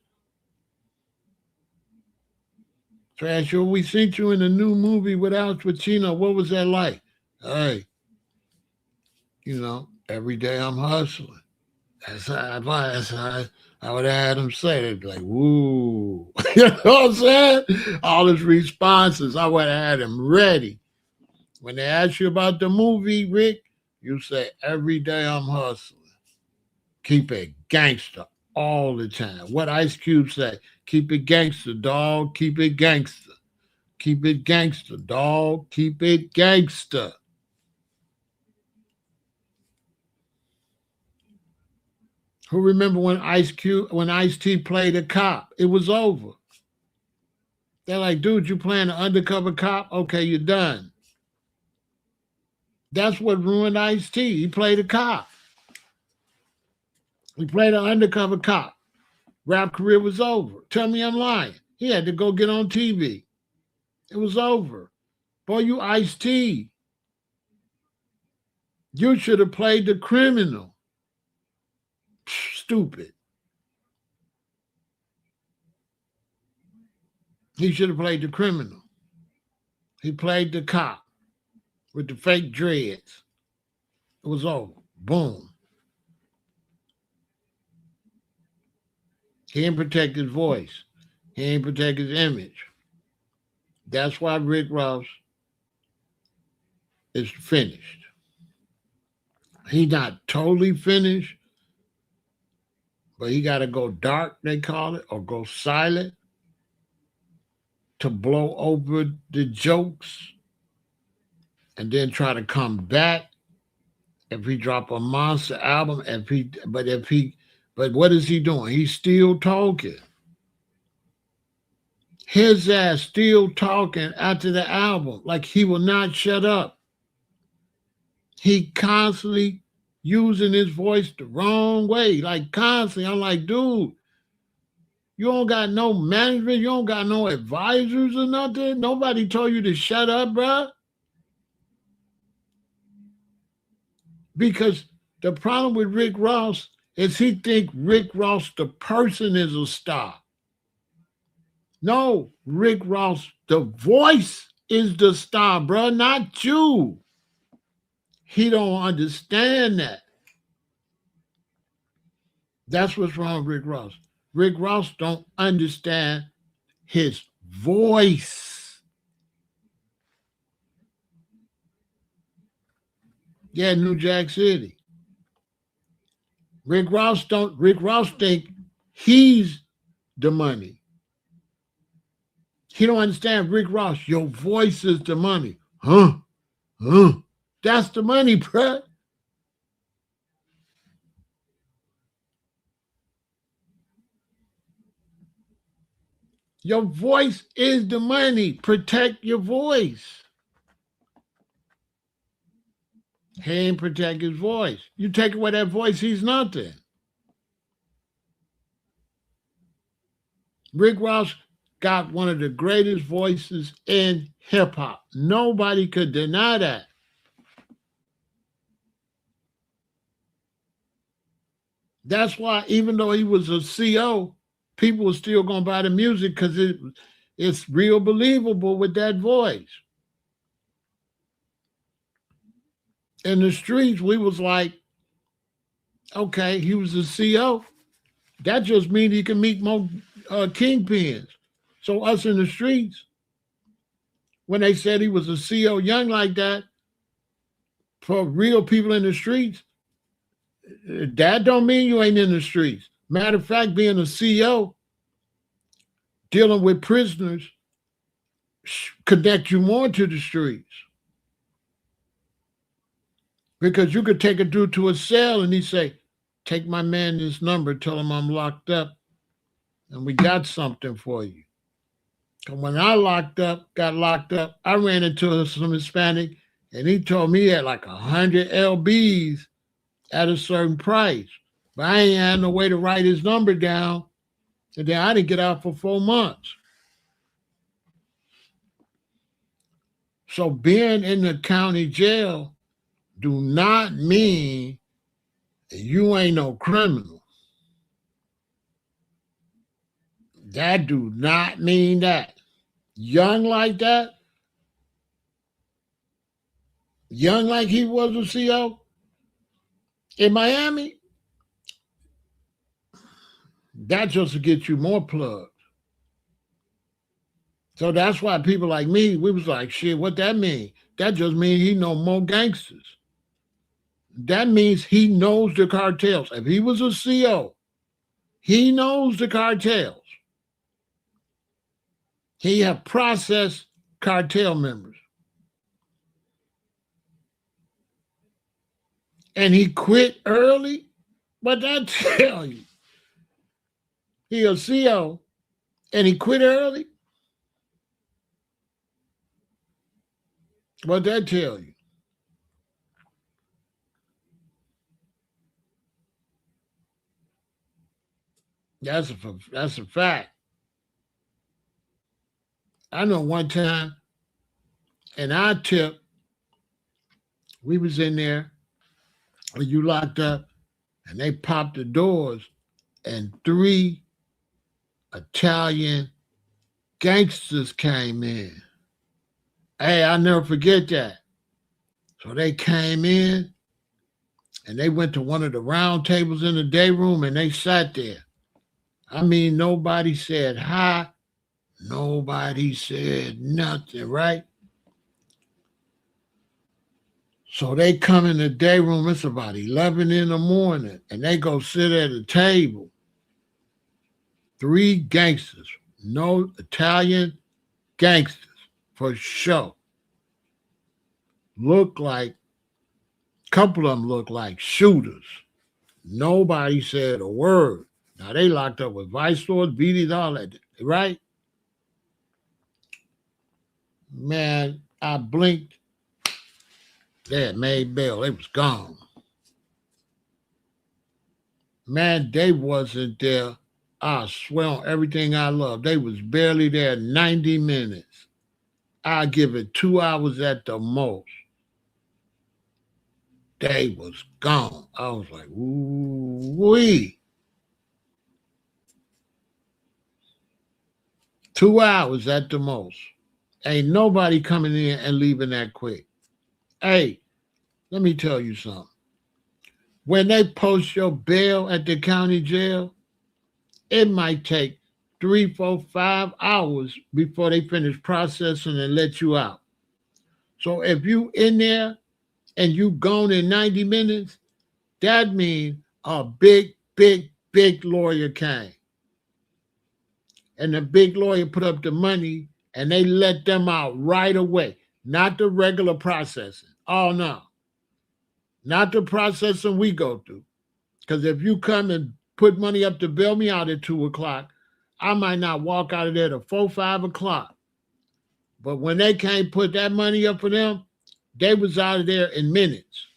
Trash, we seen you in a new movie with Al Pacino. What was that like? Hey, every day I'm hustling. That's how I would have had him say. They'd be like, woo. You know what I'm saying? All his responses, I would have had him ready. When they ask you about the movie, Rick, you say, every day I'm hustling. Keep it gangster all the time. What Ice Cube say? Keep it gangster, dog. Keep it gangster. Keep it gangster, dog. Keep it gangster. Who remember when Ice-T played a cop? It was over. They're like, dude, you playing an undercover cop? Okay, you're done. That's what ruined Ice-T. He played a cop. He played an undercover cop. Rap career was over. Tell me I'm lying. He had to go get on TV. It was over. Boy, you Ice-T. You should have played the criminal. Stupid. He should have played the criminal. He played the cop with the fake dreads. It was over. Boom. He didn't protect his voice. He didn't protect his image. That's why Rick Ross is finished. He's not totally finished, but he got to go dark, they call it, or go silent to blow over the jokes and then try to come back if he drop a monster album. But what is he doing? He's still talking. His ass still talking after the album, like he will not shut up. He constantly using his voice the wrong way, like constantly. I'm like, dude, you don't got no management, you don't got no advisors or nothing. Nobody told you to shut up, bruh. Because the problem with Rick Ross is he think Rick Ross, the person, is a star. No, Rick Ross, the voice is the star, bruh, not you. He don't understand that. That's what's wrong with Rick Ross. Rick Ross don't understand his voice. Yeah, New Jack City. Rick Ross think he's the money. He don't understand, Rick Ross, your voice is the money. Huh? That's the money, bruh. Your voice is the money. Protect your voice. He ain't protect his voice. You take away that voice, he's nothing. Rick Ross got one of the greatest voices in hip-hop. Nobody could deny that. That's why even though he was a CO, people were still going to buy the music because it's real believable with that voice. In the streets, we was like, okay, he was a CO. That just means he can meet more kingpins. So us in the streets, when they said he was a CO young like that, for real people in the streets, that don't mean you ain't in the streets. Matter of fact, being a CO, dealing with prisoners, connect you more to the streets. Because you could take a dude to a cell and he say, take my man this number, tell him I'm locked up, and we got something for you. And when I got locked up, I ran into some Hispanic, and he told me he had like 100 LBs at a certain price. But I ain't had no way to write his number down, and then I didn't get out for 4 months. So being in the county jail do not mean you ain't no criminal. That do not mean that. Young like that, young like he was a CO in Miami, that just to get you more plugs. So that's why people like me, we was like, shit, what that mean? That just means he know more gangsters. That means he knows the cartels. If he was a CO, he knows the cartels. He have processed cartel members. And he quit early? What that tell you? He a CO and he quit early? What that tell you? That's a fact. I know one time, and I tip, we was in there, when you locked up, and they popped the doors, and 3 Italian gangsters came in. Hey, I'll never forget that. So they came in, and they went to one of the round tables in the day room, and they sat there. I mean, nobody said hi, Nobody said nothing, right? So they come in the day room, it's about 11 in the morning, and they go sit at a table. 3 gangsters, no Italian gangsters for sure. Look like, a couple of them look like shooters. Nobody said a word. Now they locked up with vice lords, BDs, all that, right? Man, I blinked. They had made bail. They was gone. Man, they wasn't there. I swear on everything I love. They was barely there 90 minutes. I give it 2 hours at the most. They was gone. I was like, ooh-wee. 2 hours at the most. Ain't nobody coming in and leaving that quick. Hey, let me tell you something. When they post your bail at the county jail, it might take 3, 4, 5 hours before they finish processing and let you out. So if you in there and you gone in 90 minutes, that means a big lawyer came. And the big lawyer put up the money and they let them out right away. Not the regular processing. Oh, no. Not the processing we go through. Because if you come and put money up to bail me out at 2 o'clock, I might not walk out of there to 4, 5 o'clock. But when they can't put that money up for them, they was out of there in minutes.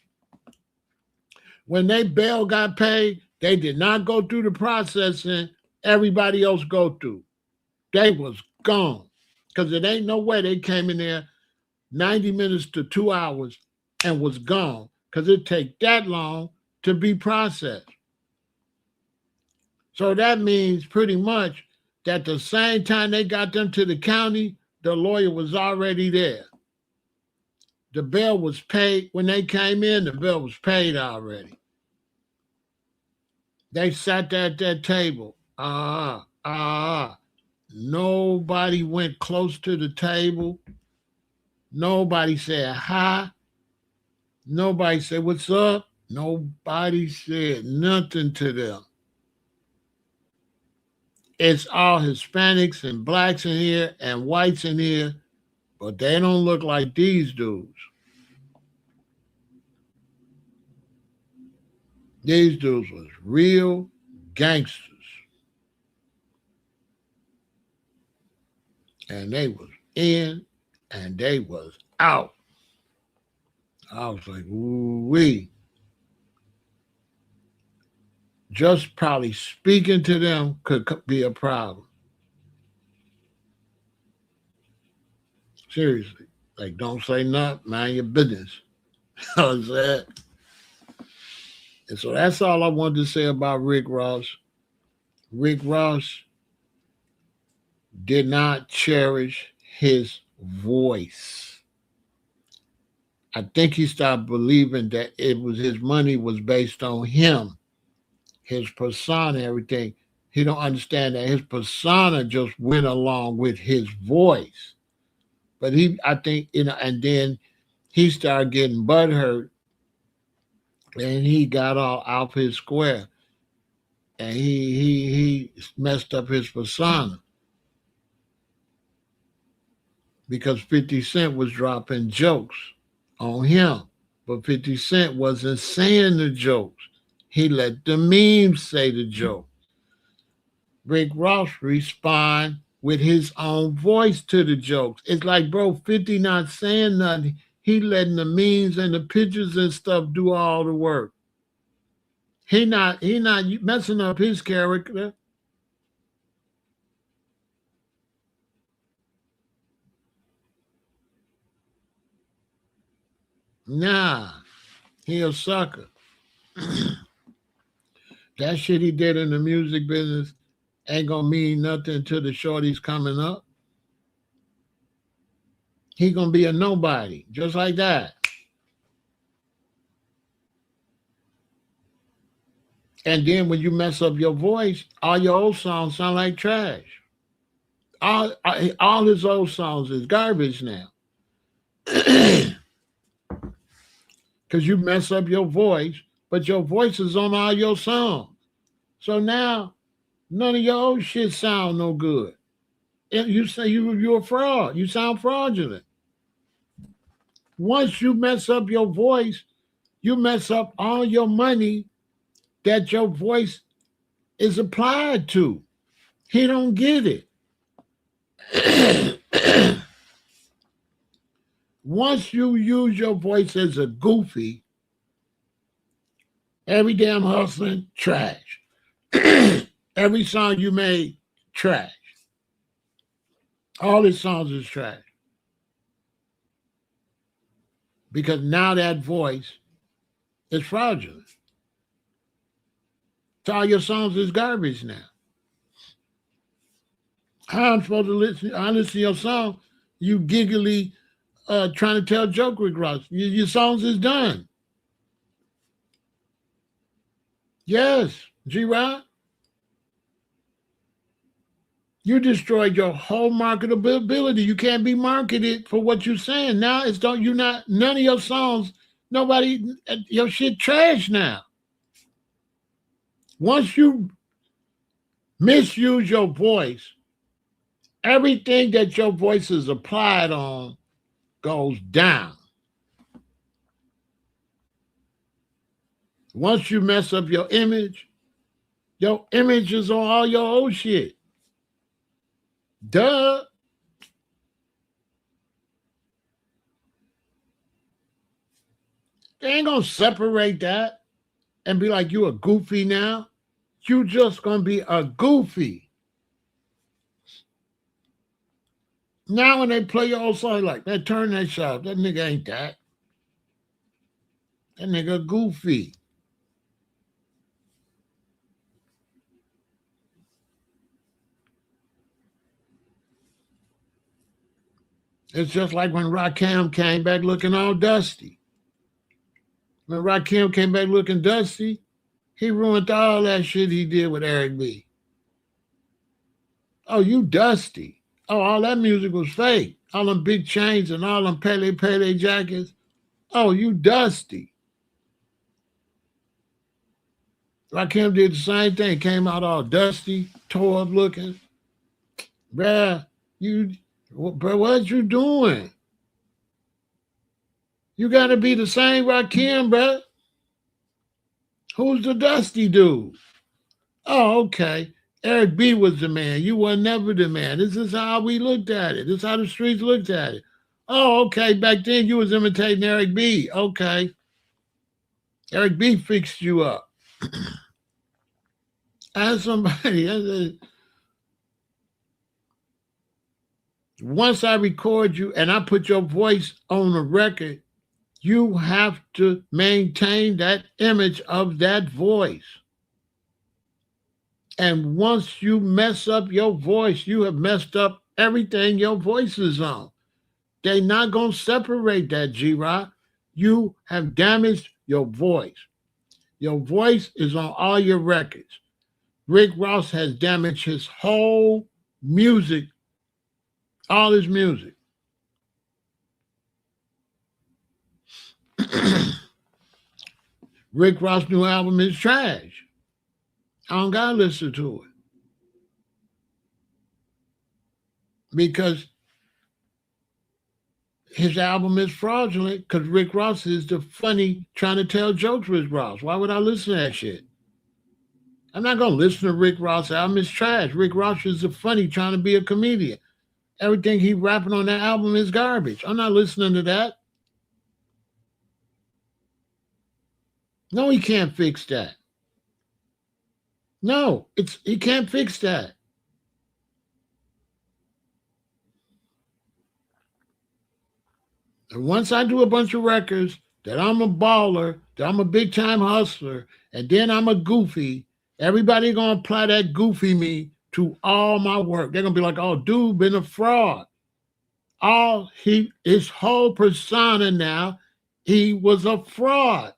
When they bail got paid, they did not go through the processing everybody else go through. They was gone. Because it ain't no way they came in there 90 minutes to 2 hours and was gone. Because it take that long to be processed. So that means pretty much that the same time they got them to the county, the lawyer was already there. The bail was paid. When they came in, the bail was paid already. They sat there at that table. Nobody went close to the table. Nobody said hi. Nobody said, what's up? Nobody said nothing to them. It's all Hispanics and blacks in here and whites in here, but they don't look like these dudes. These dudes was real gangsters. And they was in and they was out. I was like, ooh-wee. Just probably speaking to them could be a problem. Seriously. Like, don't say nothing, mind your business. You know what I'm saying? And so that's all I wanted to say about Rick Ross. Rick Ross did not cherish his voice. I think he stopped believing that it was his money was based on him, his persona, everything. He don't understand that his persona just went along with his voice. But I think, and then he started getting butthurt and he got all out his square and he messed up his persona because 50 Cent was dropping jokes on him, but 50 Cent wasn't saying the jokes. He let the memes say the joke. Rick Ross respond with his own voice to the jokes. It's like, bro, 50 not saying nothing. He letting the memes and the pictures and stuff do all the work. He not messing up his character. Nah, he a sucker. That shit he did in the music business ain't gonna mean nothing to the shorties coming up. He gonna be a nobody, just like that. And then when you mess up your voice, all your old songs sound like trash. All his old songs is garbage now. Because you mess up your voice, but your voice is on all your songs. So now none of your old shit sound no good. And you say you're a fraud. You sound fraudulent. Once you mess up your voice, you mess up all your money that your voice is applied to. He don't get it. Once you use your voice as a goofy, every damn hustling, trash. Every song you made, trash. All his songs is trash. Because now that voice is fraudulent. So all your songs is garbage now. How I'm supposed to listen? I listen to your song, you giggly trying to tell joke, Rick Ross. Your songs is done. Yes, G-Rod. You destroyed your whole marketability. You can't be marketed for what you're saying. Now none of your songs, your shit trash now. Once you misuse your voice, everything that your voice is applied on goes down. Once you mess up your image is on all your old shit. Duh. They ain't gonna separate that and be like, you a goofy now. You just gonna be a goofy. Now when they play your old song, like, that turn that shot, that nigga ain't that. That nigga goofy. It's just like when Rakim came back looking all dusty. When Rakim came back looking dusty, he ruined all that shit he did with Eric B. Oh, you dusty. Oh, all that music was fake. All them big chains and all them Pele jackets. Oh, you dusty. Rakim did the same thing. Came out all dusty, tore up looking. Bruh, Bro, what you doing? You got to be the same Rakim, bro. Who's the dusty dude? Oh, okay. Eric B was the man. You were never the man. This is how we looked at it. This is how the streets looked at it. Oh, okay. Back then you was imitating Eric B. Okay. Eric B fixed you up. Ask somebody. Once I record you and I put your voice on the record, you have to maintain that image of that voice. And once you mess up your voice, you have messed up everything your voice is on. They're not going to separate that, G-Rock. You have damaged your voice. Your voice is on all your records. Rick Ross has damaged his whole music. All his music. Rick Ross' new album is trash. I don't gotta listen to it. Because his album is fraudulent because Rick Ross is the funny trying to tell jokes with Ross. Why would I listen to that shit? I'm not gonna listen to Rick Ross' album. It's trash. Rick Ross is the funny trying to be a comedian. Everything he rapping on that album is garbage. I'm not listening to that. No, he can't fix that. No, he can't fix that. And once I do a bunch of records that I'm a baller, that I'm a big time hustler, and then I'm a goofy, everybody gonna apply that goofy me to all my work. They're gonna be like, oh, dude been a fraud. His whole persona now, he was a fraud.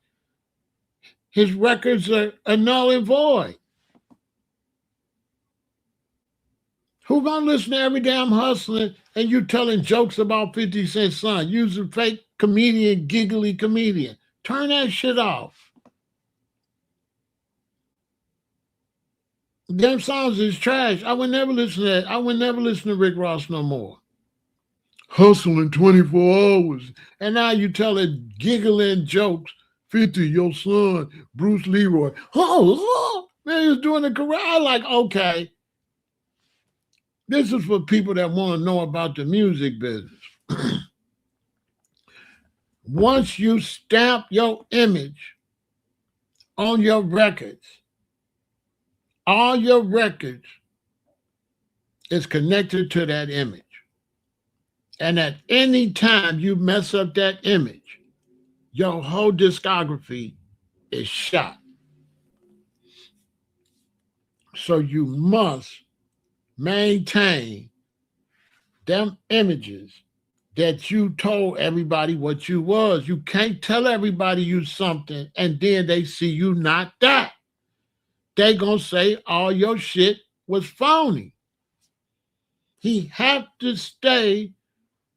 His records are null and void. Who gonna listen to every damn hustling and you telling jokes about 50 Cent son? Using fake comedian, giggly comedian. Turn that shit off. Them songs is trash. I would never listen to that. I would never listen to Rick Ross no more. Hustling 24 hours. And now you telling giggling jokes. 50, your son, Bruce Leroy. Oh, man, he was doing a career. Like, okay. This is for people that want to know about the music business. Once you stamp your image on your records, all your records is connected to that image. And at any time you mess up that image, your whole discography is shot. So you must maintain them images that you told everybody what you was. You can't tell everybody you something and then they see you not that. They gonna say all your shit was phony. He had to stay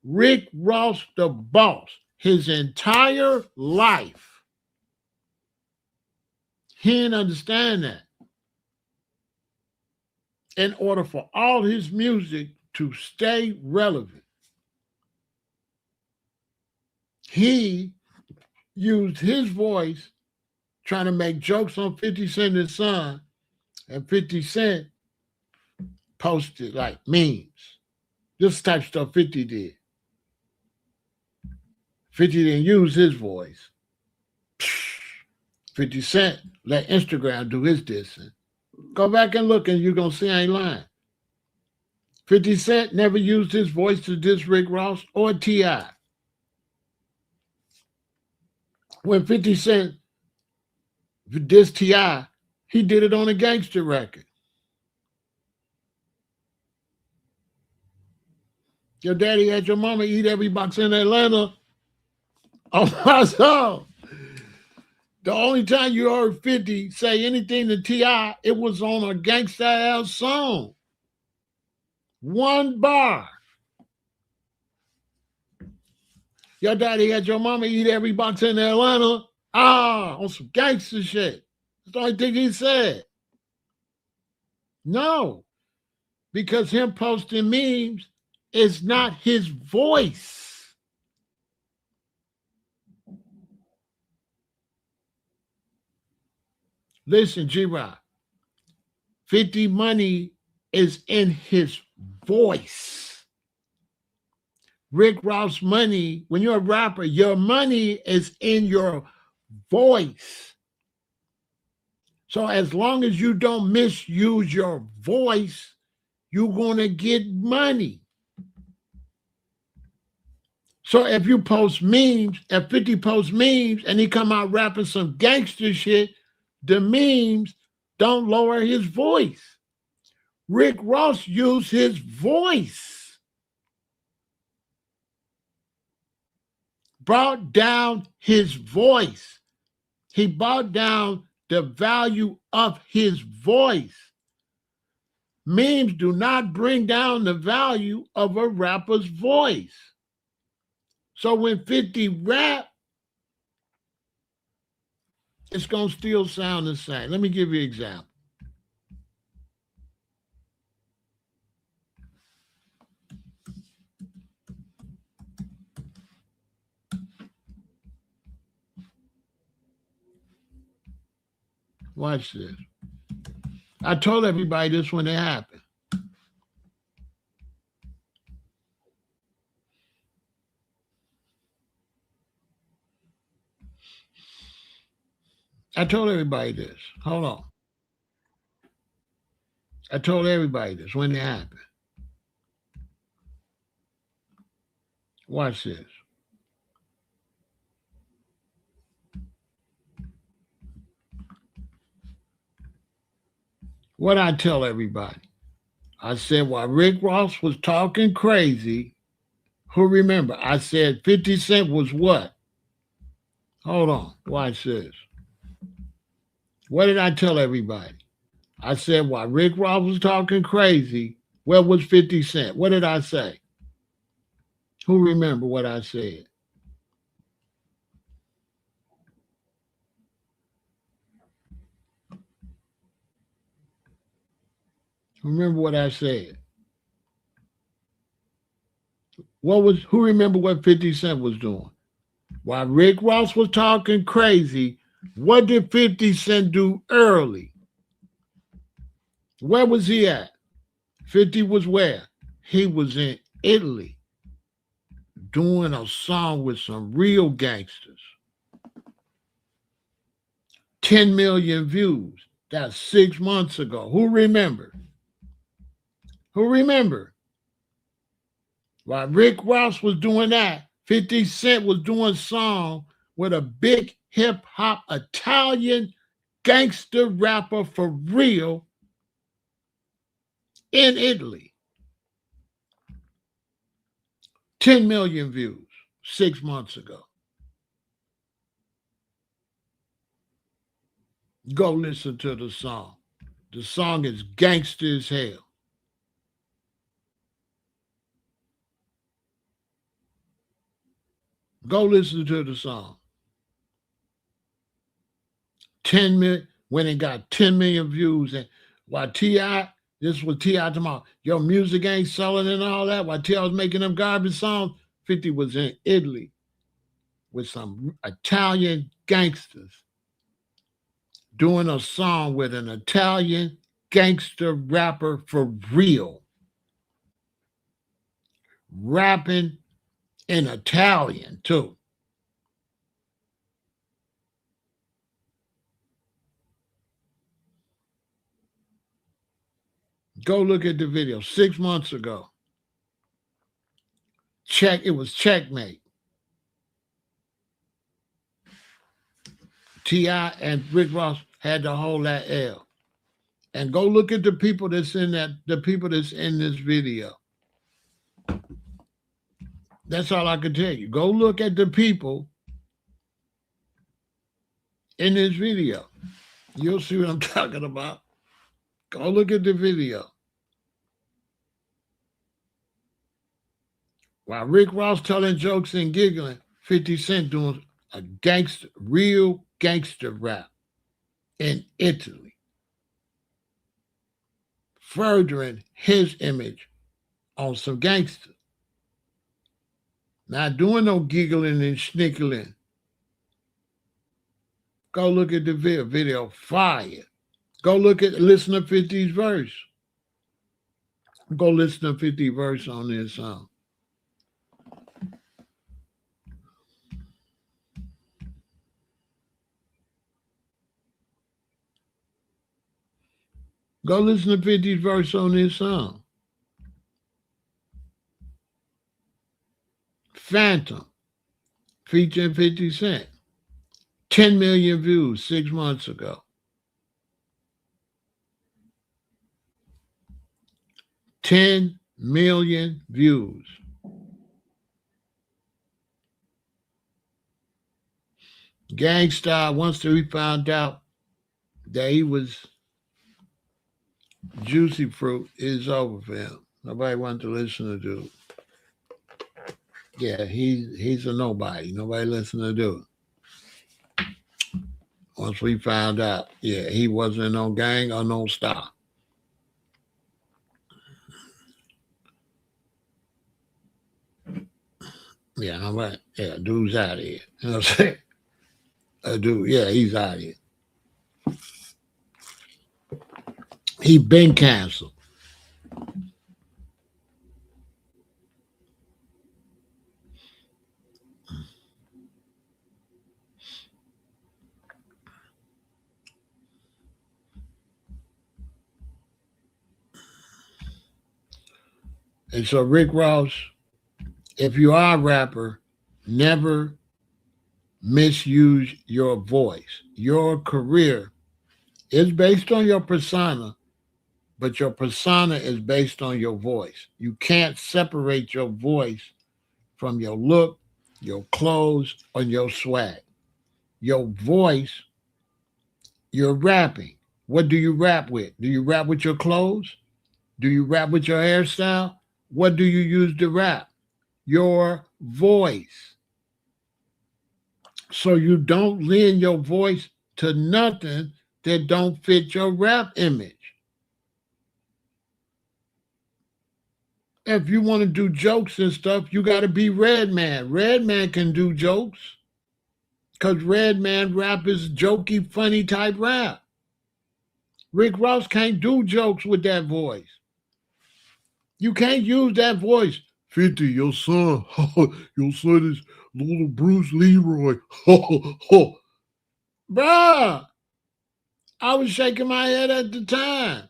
Rick Ross the boss his entire life. He didn't understand that. In order for all his music to stay relevant, he used his voice trying to make jokes on 50 Cent and Son, and 50 Cent posted like memes. This type of stuff 50 did. 50 didn't use his voice. 50 Cent let Instagram do his dissing. Go back and look and you're going to see I ain't lying. 50 Cent never used his voice to diss Rick Ross or T.I. When 50 Cent dissed T.I., he did it on a gangster record. Your daddy had your mama eat every box in Atlanta. Oh my soul. The only time you heard 50 say anything to T.I., it was on a gangsta ass song. One bar. Your daddy had your mama eat every box in Atlanta. On some gangster shit. That's the only thing he said. No. Because him posting memes is not his voice. Listen, G-Rock, 50 money is in his voice. Rick Ross money, when you're a rapper, your money is in your voice. So as long as you don't misuse your voice, you're going to get money. So if you post memes, if 50 posts memes and he come out rapping some gangster shit, the memes don't lower his voice. Rick Ross used his voice. Brought down his voice. He brought down the value of his voice. Memes do not bring down the value of a rapper's voice. So when 50 rap, it's going to still sound the same. Let me give you an example. Watch this. I told everybody this when it happened. I told everybody this. Hold on. I told everybody this when it happened. Watch this. What I tell everybody? I said while Rick Ross was talking crazy, who remember? I said 50 Cent was what? Hold on. Watch this. What did I tell everybody? I said while Rick Ross was talking crazy, Where was 50 Cent? What did I say? Who remember what I said? Remember what I said? Who remember what 50 Cent was doing? While Rick Ross was talking crazy, what did 50 Cent do early? Where was he at? 50 was where? He was in Italy doing a song with some real gangsters. 10 million views. That's 6 months ago. Who remember? Who remember? While Rick Ross was doing that, 50 Cent was doing a song with a big hip-hop Italian gangster rapper for real in Italy. 10 million views 6 months ago. Go listen to the song. The song is gangster as hell. Go listen to the song. 10 million, when it got 10 million views, and while T.I., this was T.I. tomorrow, your music ain't selling and all that, while T.I. was making them garbage songs, 50 was in Italy with some Italian gangsters doing a song with an Italian gangster rapper for real, rapping in Italian too. Go look at the video 6 months ago. It was Checkmate. T.I. and Rick Ross had to hold that L. And go look at the people that's in this video. That's all I can tell you. Go look at the people in this video. You'll see what I'm talking about. Go look at the video. While Rick Ross telling jokes and giggling, 50 Cent doing a real gangster rap in Italy, furthering his image on some gangsters. Not doing no giggling and snickling. Go look at the video. Fire. Go listen to 50's verse. Go listen to 50's verse on this song. Go listen to 50's verse on this song. Phantom, featuring 50 Cent. 10 million views 6 months ago. 10 million views. Gang Starr, once we found out that he was Juicy Fruit, is over for him. Nobody wanted to listen to Dude. Yeah, he's a nobody. Nobody listened to Dude. Once we found out, yeah, he wasn't no gang or no star. Yeah, nobody. Yeah, Dude's out of here. You know what I'm saying? Dude, yeah, he's out of here. He been canceled. And so Rick Ross, if you are a rapper, never misuse your voice. Your career is based on your persona, but your persona is based on your voice. You can't separate your voice from your look, your clothes, or your swag. Your voice, you're rapping. What do you rap with? Do you rap with your clothes? Do you rap with your hairstyle? What do you use to rap? Your voice. So you don't lend your voice to nothing that don't fit your rap image. If you want to do jokes and stuff, you got to be Redman. Redman can do jokes because Redman rap is jokey, funny type rap. Rick Ross can't do jokes with that voice. You can't use that voice. 50, your son. Your son is little Bruce Leroy. Bruh, I was shaking my head at the time.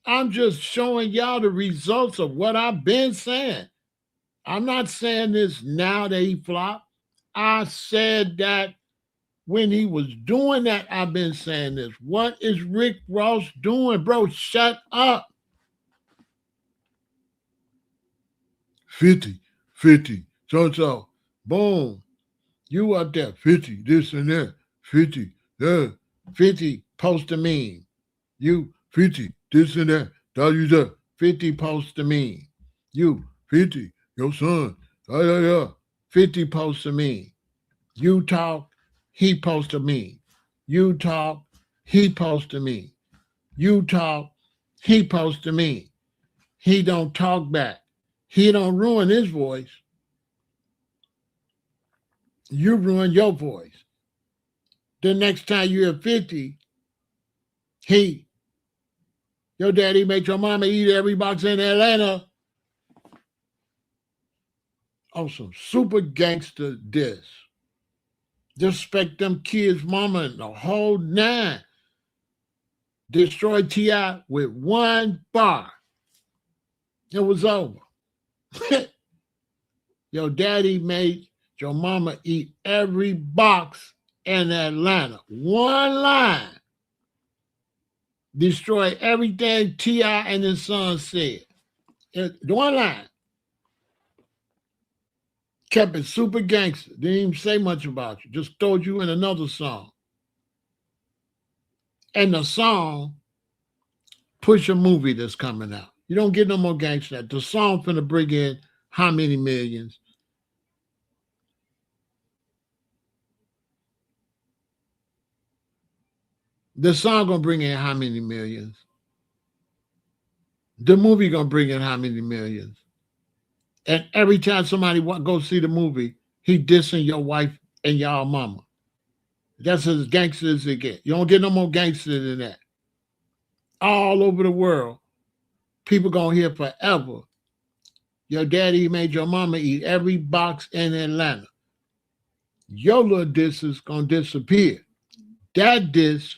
I'm just showing y'all the results of what I've been saying. I'm not saying this now that he flopped. I said that when he was doing that, I've been saying this. What is Rick Ross doing? Bro, shut up. 50, so, boom. You up there, 50, this and that, 50, 50, post a meme. You, 50, this and that, you there, 50, post a meme. You, 50, your son, 50, post a meme. You talk, he post a meme. You talk, he post a meme. You talk, he post a meme. He don't talk back. He don't ruin his voice. You ruin your voice. The next time you have 50, your daddy make your mama eat every box in Atlanta. On some super gangster diss. Disrespect them kids' mama and the whole nine. Destroy T.I. with one bar. It was over. Your daddy made your mama eat every box in Atlanta. One line. Destroy everything T.I. and his son said. One line. Kept it super gangster. Didn't even say much about you. Just told you in another song. And the song push a movie that's coming out. You don't get no more gangster. The song finna bring in how many millions? The song gonna bring in how many millions? The movie gonna bring in how many millions? And every time somebody go see the movie, he dissing your wife and y'all mama. That's as gangster as it get. You don't get no more gangster than that. All over the world, people gonna hear forever. Your daddy made your mama eat every box in Atlanta. Your little diss is gonna disappear. That diss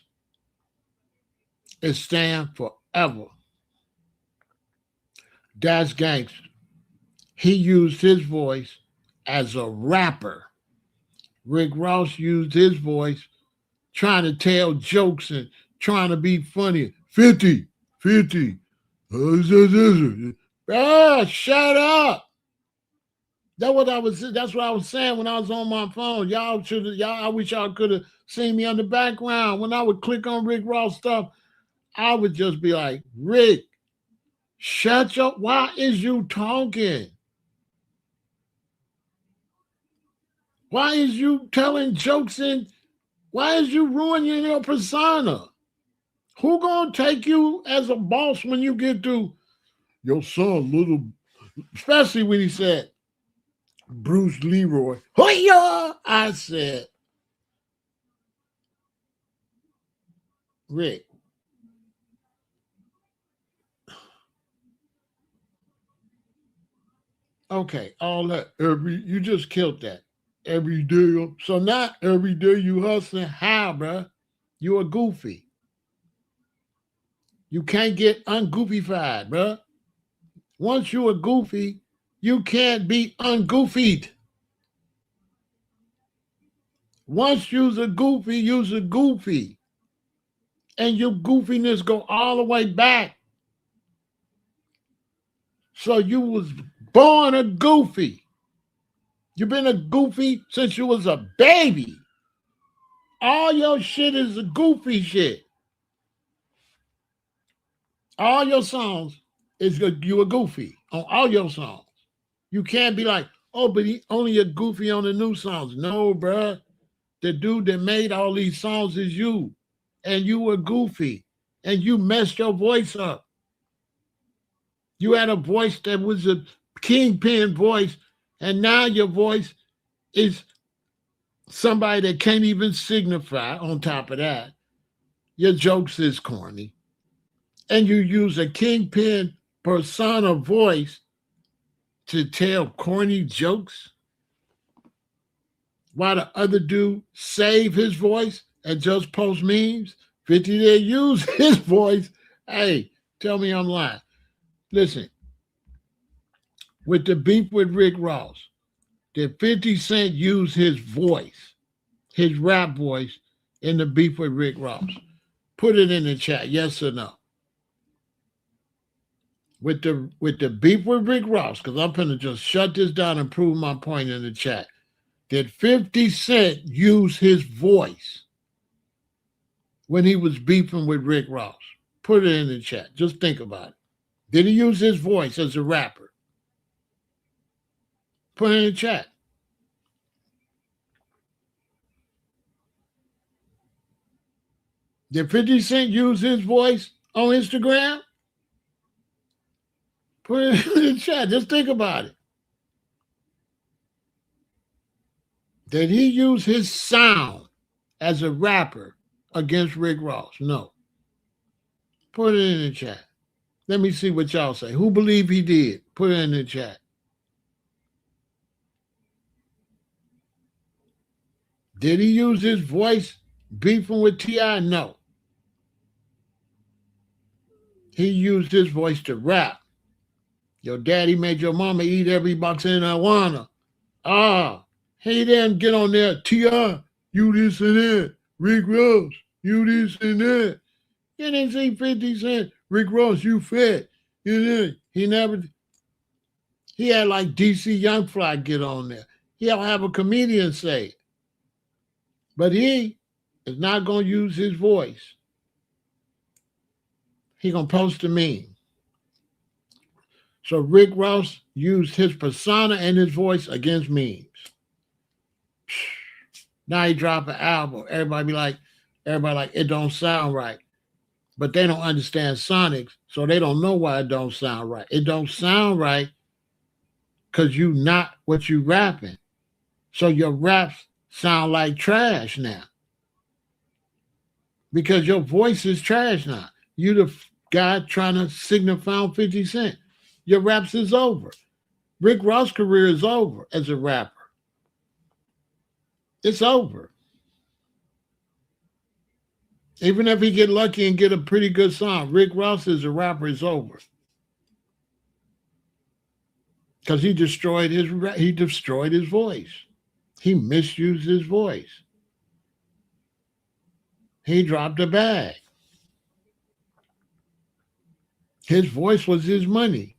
is staying forever. That's gangster. He used his voice as a rapper. Rick Ross used his voice trying to tell jokes and trying to be funny. 50. Shut up. That's what I was saying when I was on my phone. I wish y'all could have seen me on the background. When I would click on Rick Ross stuff, I would just be like, Rick, shut up. Why is you talking? Why is you telling jokes and why is you ruining your persona? Who gonna take you as a boss when you get to your son, little, especially when he said Bruce Leroy. Hoya! I said, Rick, okay, all that you just killed that. Every day. So not every day you hustling. How, bro? You a goofy. You can't get ungoofified, bro. Once you a goofy, you can't be ungoofied. Once you's a goofy, you's a goofy. And your goofiness go all the way back. So you was born a goofy. You've been a goofy since you was a baby. All your shit is a goofy shit. All your songs you a goofy on all your songs. You can't be like, oh, but he only a goofy on the new songs. No, bruh. The dude that made all these songs is you. And you were goofy. And you messed your voice up. You had a voice that was a kingpin voice, and now your voice is somebody that can't even signify. On top of that, your jokes is corny. And you use a kingpin persona voice to tell corny jokes, while the other dude save his voice and just post memes. 50 did use his voice. Hey, tell me I'm lying. Listen, with the beef with Rick Ross, did 50 Cent use his voice, his rap voice, in the beef with Rick Ross? Put it in the chat, yes or no. With the beef with Rick Ross, because I'm going to just shut this down and prove my point in the chat. Did 50 Cent use his voice when he was beefing with Rick Ross? Put it in the chat. Just think about it. Did he use his voice as a rapper? Put it in the chat. Did 50 Cent use his voice on Instagram? Put it in the chat. Just think about it. Did he use his sound as a rapper against Rick Ross? No. Put it in the chat. Let me see what y'all say. Who believe he did? Put it in the chat. Did he use his voice beefing with T.I.? No. He used his voice to rap. Your daddy made your mama eat every box in Awana. He didn't get on there. T.I., you this and that. Rick Ross, you this and that. You didn't see 50 Cent. Rick Ross, you fat. You know, he had like DC Young Fly get on there. He'll have a comedian say it. But he is not going to use his voice. He going to post a meme. So Rick Ross used his persona and his voice against memes. Now he drop an album. Everybody like, it don't sound right. But they don't understand sonics, so they don't know why it don't sound right. It don't sound right because you not what you rapping. So your raps sound like trash now. Because your voice is trash now. You the guy trying to signify 50 Cent. Your raps is over. Rick Ross' career is over as a rapper. It's over. Even if he get lucky and get a pretty good song, Rick Ross as a rapper is over. Because he destroyed his voice. He misused his voice. He dropped a bag. His voice was his money.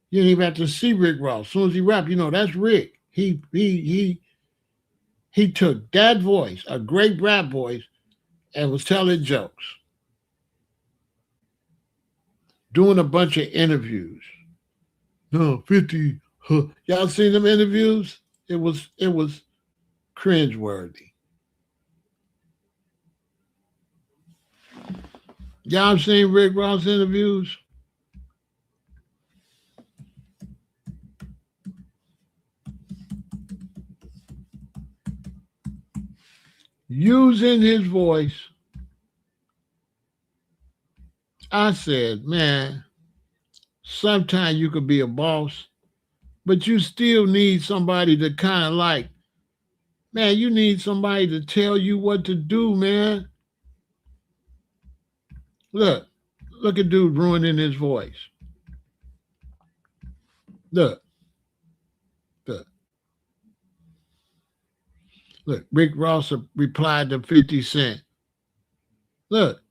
You didn't even have to see Rick Ross. As soon as he rapped, you know, that's Rick. He took that voice, a great rap voice, and was telling jokes. Doing a bunch of interviews. No, 50. Y'all seen them interviews? It was cringeworthy. Y'all seen Rick Ross interviews? Using his voice, I said, man, sometimes you could be a boss, but you still need somebody to kind of like, man, you need somebody to tell you what to do, man. Look at dude ruining his voice. Look, Rick Ross replied to 50 Cent. Look.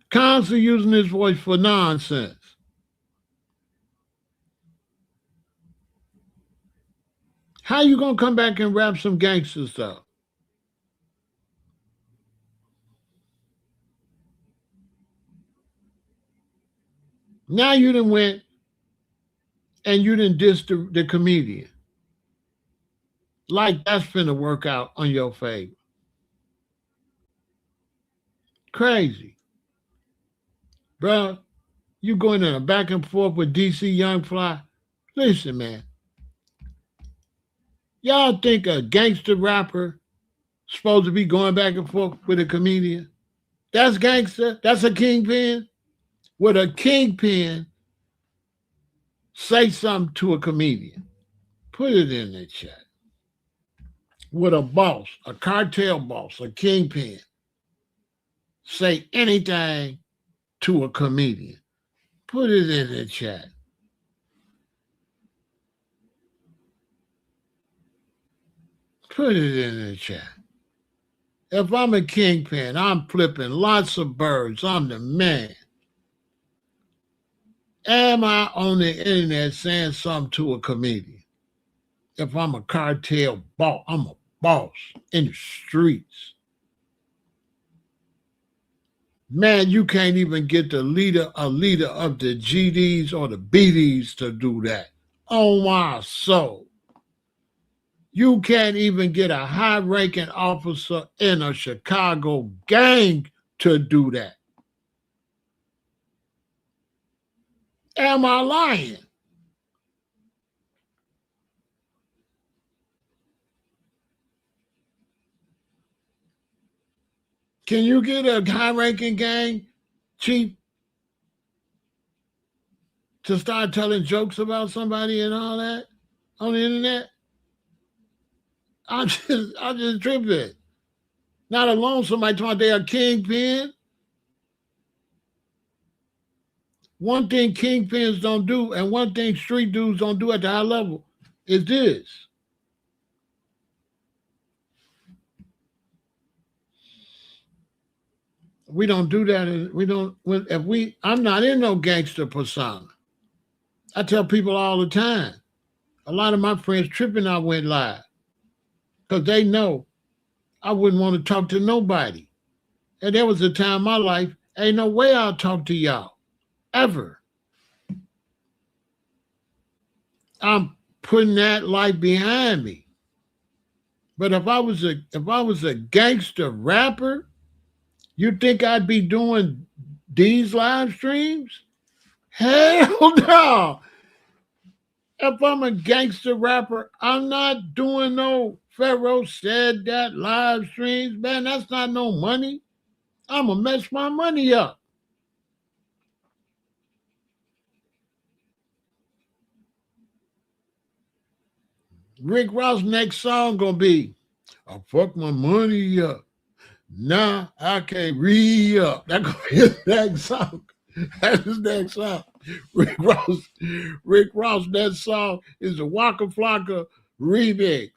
Constantly using his voice for nonsense. How you gonna come back and rap some gangster stuff? Now you done went and you done diss the comedian. Like that's finna work out on your favor. Crazy. Bro, you going in a back and forth with DC Young Fly? Listen, man. Y'all think a gangster rapper supposed to be going back and forth with a comedian? That's gangster. That's a kingpin. Would a kingpin say something to a comedian? Put it in the chat. Would a boss, a cartel boss, a kingpin, say anything to a comedian? Put it in the chat. Put it in the chat. If I'm a kingpin, I'm flipping lots of birds. I'm the man. Am I on the internet saying something to a comedian? If I'm a cartel boss, I'm a boss in the streets. Man, you can't even get a leader of the GDs or the BDs to do that. Oh my soul. You can't even get a high-ranking officer in a Chicago gang to do that. Am I lying? Can you get a high-ranking gang chief to start telling jokes about somebody and all that on the internet? I just tripping. Not alone somebody talking they a kingpin. One thing kingpins don't do, and one thing street dudes don't do at the high level is this. We don't do that. I'm not in no gangster persona. I tell people all the time. A lot of my friends tripping I went live. Because they know I wouldn't want to talk to nobody. And there was a time in my life, ain't no way I'll talk to y'all. Ever. I'm putting that life behind me. But if I was a gangster rapper, you think I'd be doing these live streams? Hell no. If I'm a gangster rapper, I'm not doing no Pharaoh said that live streams. Man, that's not no money. I'm going to mess my money up. Rick Ross' next song going to be, I fuck my money up. Nah, I can't re-up. That's going to be his next song. That's his next song. Rick Ross, that song is a Waka Flocka remix.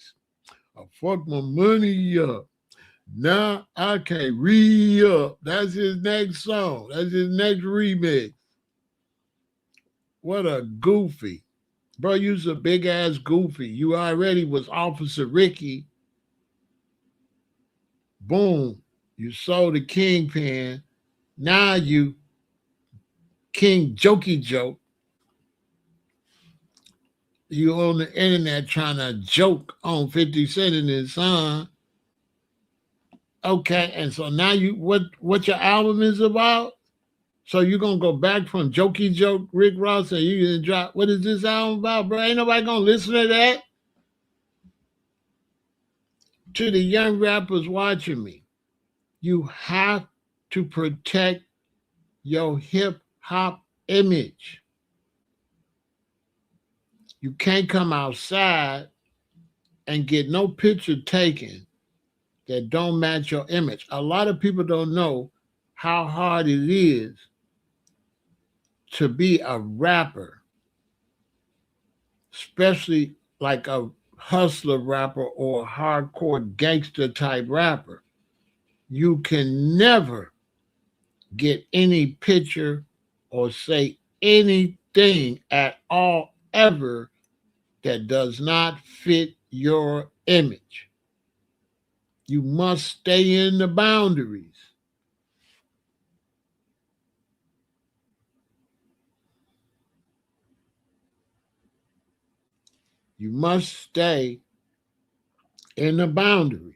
I fuck my money up. Now I can't re-up. That's his next song. That's his next remix. What a goofy. Bro, you's a big ass goofy. You already was Officer Ricky. Boom. You sold the kingpin. Now you King Jokey Joke. You on the internet trying to joke on 50 Cent and his son. Okay, and so now you what your album is about? So you're gonna go back from Jokey Joke, Rick Ross, and you gonna drop what is this album about, bro? Ain't nobody gonna listen to that. To the young rappers watching me, you have to protect your hip hop image. You can't come outside and get no picture taken that don't match your image. A lot of people don't know how hard it is to be a rapper, especially like a hustler rapper or a hardcore gangster type rapper. You can never get any picture or say anything at all ever that does not fit your image. You must stay in the boundaries. You must stay in the boundaries.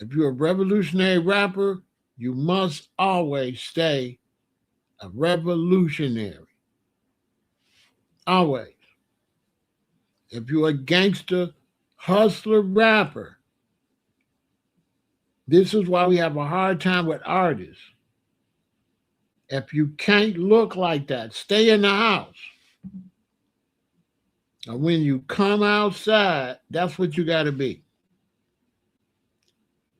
If you're a revolutionary rapper, you must always stay a revolutionary. Always. If you're a gangster, hustler rapper, this is why we have a hard time with artists. If you can't look like that, stay in the house. And when you come outside, that's what you got to be.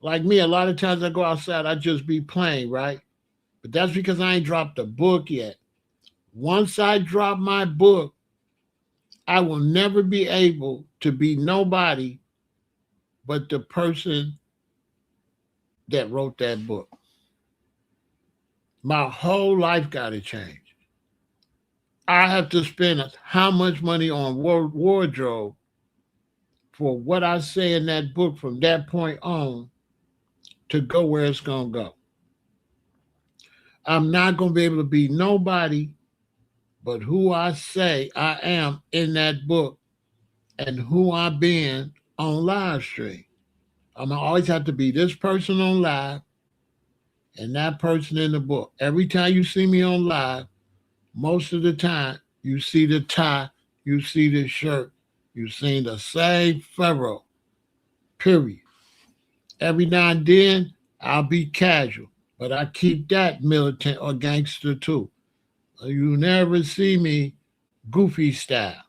Like me, a lot of times I go outside, I just be playing, right? But that's because I ain't dropped a book yet. Once I drop my book, I will never be able to be nobody but the person that wrote that book. My whole life got to change. I have to spend how much money on wardrobe for what I say in that book from that point on to go where it's going to go. I'm not going to be able to be nobody but who I say I am in that book and who I've been on live stream. I'm going to always have to be this person on live and that person in the book. Every time you see me on live, most of the time, you see the tie, you see the shirt, you see the same furrow, period. Every now and then, I'll be casual, but I keep that militant or gangster too. You never see me goofy style.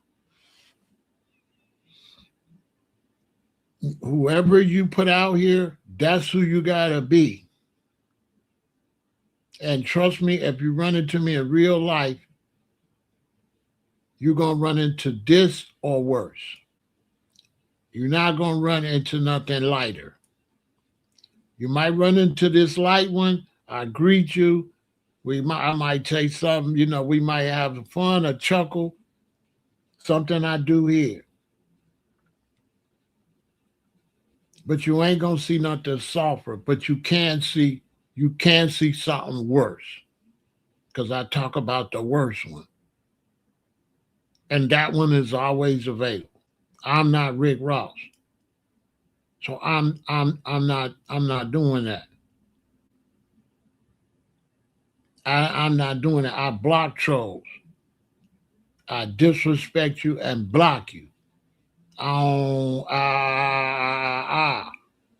Whoever you put out here, that's who you gotta be. And trust me, if you run into me in real life, you're going to run into this or worse. You're not going to run into nothing lighter. You might run into this light one. I greet you. I might say something, we might have fun, a chuckle, something I do here. But you ain't going to see nothing softer, but you can see something worse, because I talk about the worst one. And that one is always available. I'm not Rick Ross. So I'm not doing that. I'm not doing it. I block trolls. I disrespect you and block you.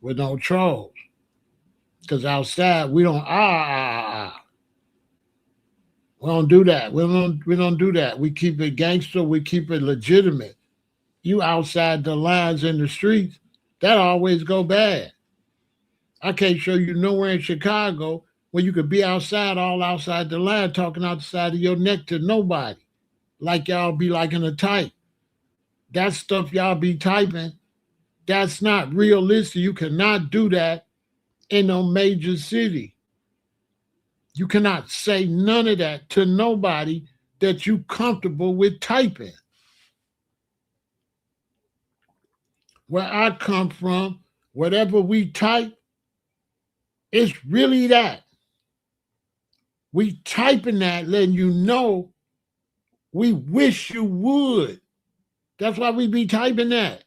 With no trolls. Because outside, we don't We don't do that. We don't do that. We keep it gangster. We keep it legitimate. You outside the lines in the streets, that always go bad. I can't show you nowhere in Chicago where you could be outside, all outside the line, talking out the side of your neck to nobody. Like y'all be like in a type. That stuff y'all be typing, that's not realistic. You cannot do that in no major city. You cannot say none of that to nobody that you comfortable with typing. Where I come from, whatever we type, it's really that. We typing that, letting you know we wish you would. That's why we be typing that.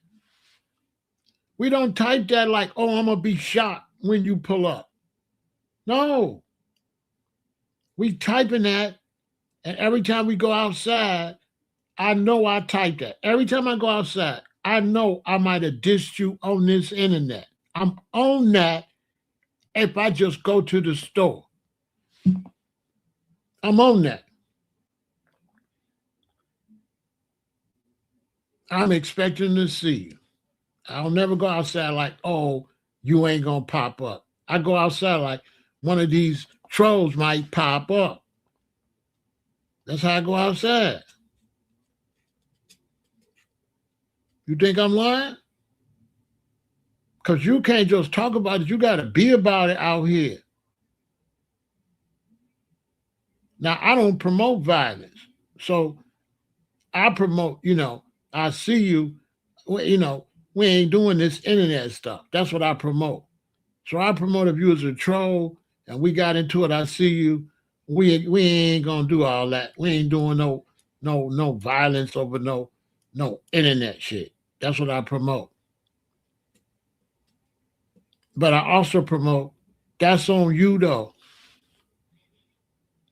We don't type that like, oh, I'm going to be shot when you pull up. No. We typing that, and every time we go outside, I know I type that. Every time I go outside, I know I might have dissed you on this internet. I'm on that if I just go to the store. I'm on that. I'm expecting to see you. I'll never go outside like, oh, you ain't going to pop up. I go outside like one of these trolls might pop up. That's how I go outside. You think I'm lying? Because you can't just talk about it. You got to be about it out here. Now, I don't promote violence. So I promote, I see you, we ain't doing this internet stuff. That's what I promote. So I promote if you was a troll and we got into it, I see you, we ain't gonna do all that. We ain't doing no violence over no no internet shit. That's what I promote. But I also promote, that's on you though.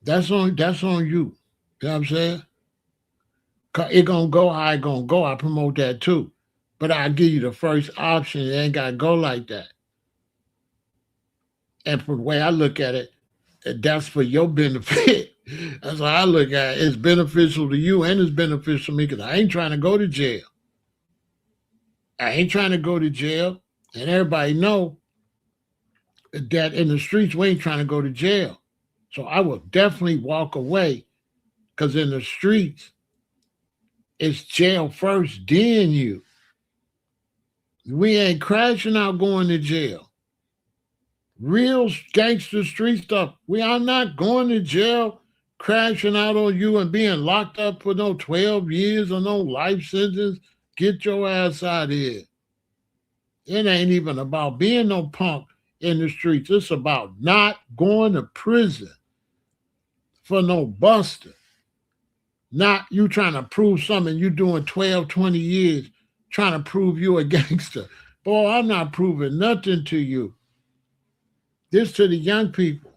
That's on you. You know what I'm saying? It gonna go how it gonna go. I promote that too. But I give you the first option. It ain't gotta go like that. And from the way I look at it, that's for your benefit. That's how I look at it. It's beneficial to you and it's beneficial to me because I ain't trying to go to jail. I ain't trying to go to jail. And everybody know that in the streets, we ain't trying to go to jail. So I will definitely walk away because in the streets, it's jail first, then you. We ain't crashing out going to jail. Real gangster street stuff. We are not going to jail, crashing out on you and being locked up for no 12 years or no life sentence. Get your ass out of here. It ain't even about being no punk in the streets. It's about not going to prison for no buster. Not you trying to prove something. You doing 12, 20 years trying to prove you a gangster. Boy, I'm not proving nothing to you. This to the young people.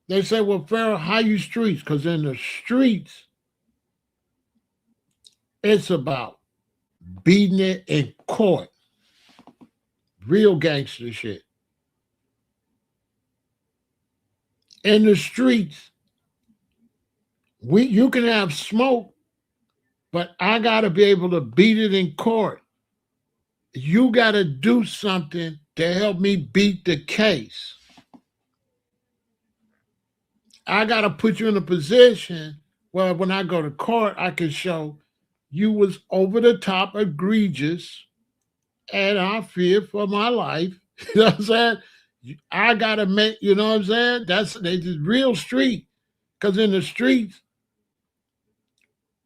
They say, well, Pharaoh, how you streets? Because in the streets, it's about beating it in court. Real gangster shit. In the streets, you can have smoke, but I got to be able to beat it in court. You got to do something to help me beat the case. I got to put you in a position where when I go to court, I can show you was over the top egregious and I fear for my life. You know what I'm saying? I got to make, you know what I'm saying? That's real street. Because in the streets,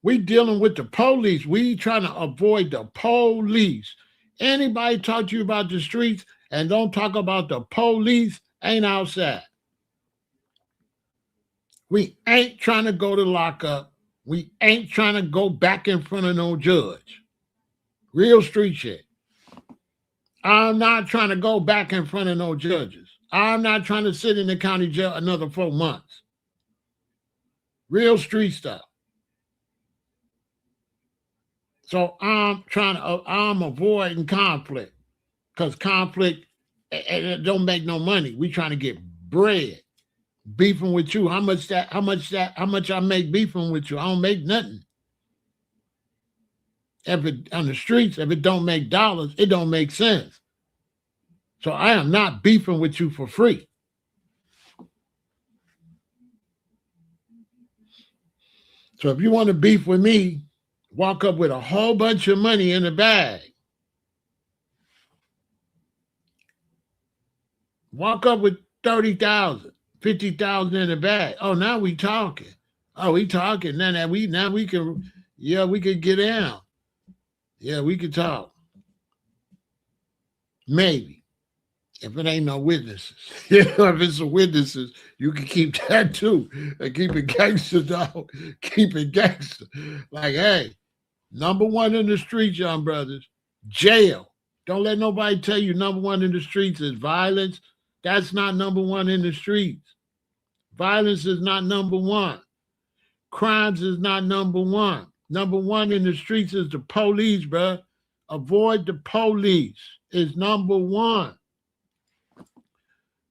we dealing with the police. We trying to avoid the police. Anybody talk to you about the streets and don't talk about the police ain't outside. We ain't trying to go to lockup. We ain't trying to go back in front of no judge. Real street shit. I'm not trying to go back in front of no judges. I'm not trying to sit in the county jail another 4 months. Real street stuff. So I'm avoiding conflict because conflict it don't make no money. We trying to get bread. Beefing with you. How much I make beefing with you? I don't make nothing. If it on the streets, if it don't make dollars, it don't make sense. So I am not beefing with you for free. So if you want to beef with me, walk up with a whole bunch of money in the bag. Walk up with 30,000, 50,000 in the bag. Oh, now we talking. Oh, we talking. Now we can, we can get down. Yeah, we can talk. Maybe. If it ain't no witnesses. If it's some witnesses, you can keep that too. And keep it gangster, dog. Keep it gangster. Like, hey, number one in the streets, young brothers, jail. Don't let nobody tell you number one in the streets is violence. That's not number one in the streets. Violence is not number one. Crimes is not number one. Number one in the streets is the police, bro. Avoid the police is number one.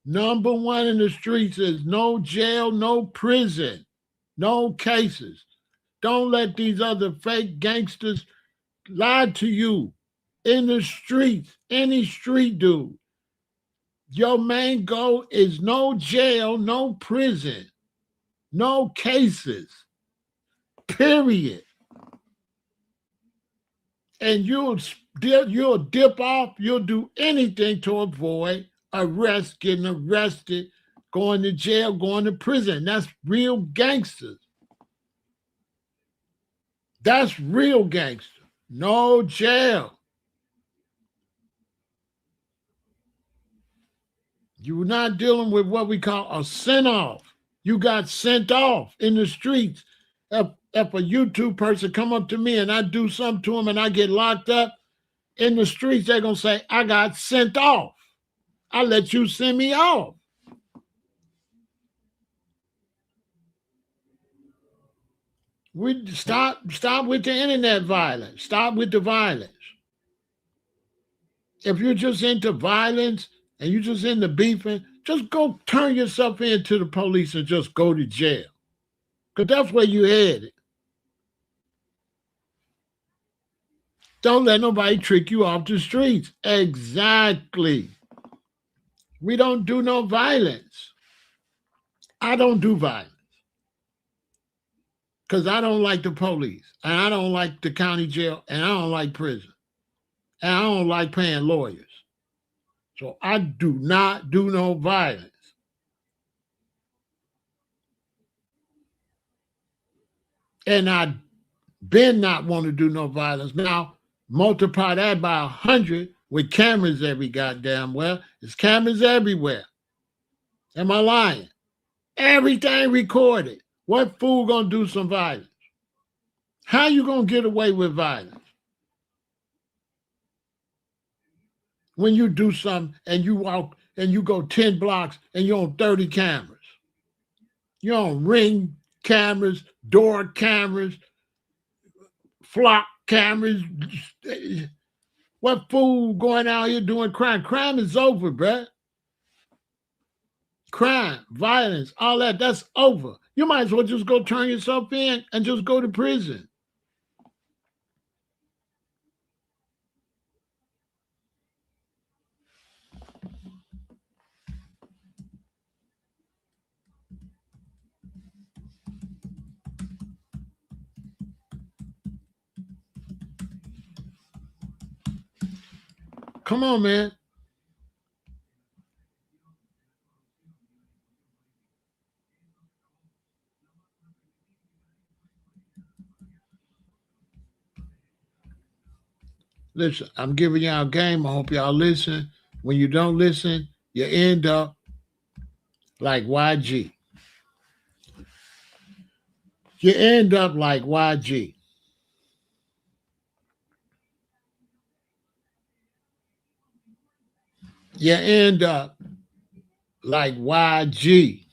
Number one in the streets is no jail, no prison, no cases. Don't let these other fake gangsters lie to you. In the streets, any street dude, your main goal is no jail, no prison, no cases, period. And you'll dip off, you'll do anything to avoid arrest, getting arrested, going to jail, going to prison. That's real gangsters. That's real gangster. No jail. You're not dealing with what we call a sent off. You got sent off in the streets. If a YouTube person come up to me and I do something to them and I get locked up in the streets, they're going to say, I got sent off. I let you send me off. We stop with the internet violence. Stop with the violence. If you're just into violence and you're just into beefing, just go turn yourself in to the police and just go to jail. Because that's where you headed. Don't let nobody trick you off the streets. Exactly. We don't do no violence. I don't do violence. Because I don't like the police. And I don't like the county jail. And I don't like prison. And I don't like paying lawyers. So I do not do no violence. And I been not want to do no violence. Now, multiply that by 100 with cameras every goddamn well. There's cameras everywhere. Am I lying? Everything recorded. What fool gonna do some violence? How you gonna get away with violence? When you do something and you walk and you go 10 blocks and you're on 30 cameras. You're on ring cameras, door cameras, flock cameras. What fool going out here doing crime? Crime is over, bruh. Crime, violence, all that, that's over. You might as well just go turn yourself in and just go to prison. Come on, man. Listen, I'm giving y'all a game. I hope y'all listen. When you don't listen, you end up like YG. You end up like YG. You end up like YG.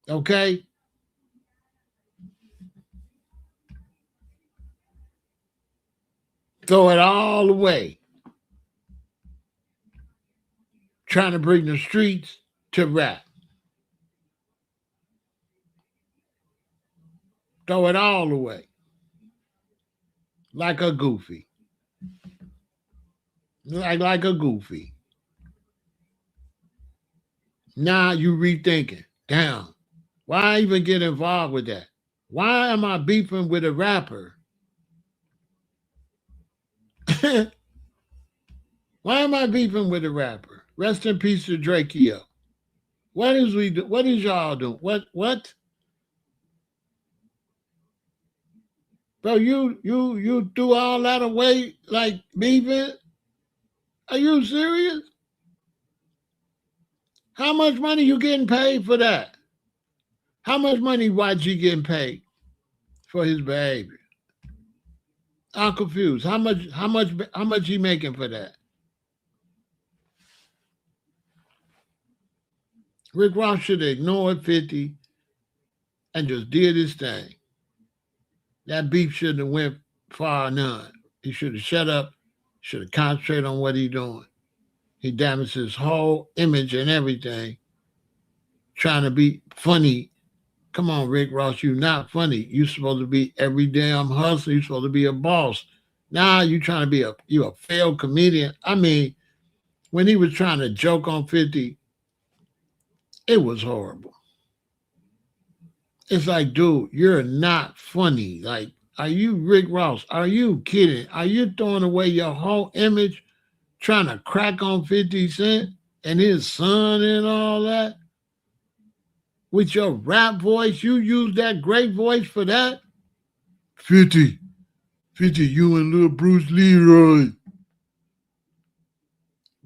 Okay? Throw it all away. Trying to bring the streets to rap. Throw it all away. Like a goofy. Like a goofy. Now you rethinking. Damn. Why even get involved with that? Why am I beefing with a rapper? Why am I beefing with a rapper? Rest in peace to Drakeo. What is y'all doing? What? Bro, you threw all that away like beefing? Are you serious? How much money you getting paid for that? How much money YG getting paid for his behavior? I'm confused. How much he making for that? Rick Ross should have ignored 50 and just did his thing. That beef shouldn't have went far none. He should have shut up, should have concentrated on what he's doing. He damaged his whole image and everything, trying to be funny. Come on, Rick Ross, you not funny. You supposed to be every damn hustler. You supposed to be a boss. Now you trying to be you a failed comedian. I mean, when he was trying to joke on 50, it was horrible. It's like, dude, you're not funny. Like, are you Rick Ross? Are you kidding? Are you throwing away your whole image trying to crack on 50 Cent and his son and all that? With your rap voice, you use that great voice for that? 50, you and little Bruce Leroy.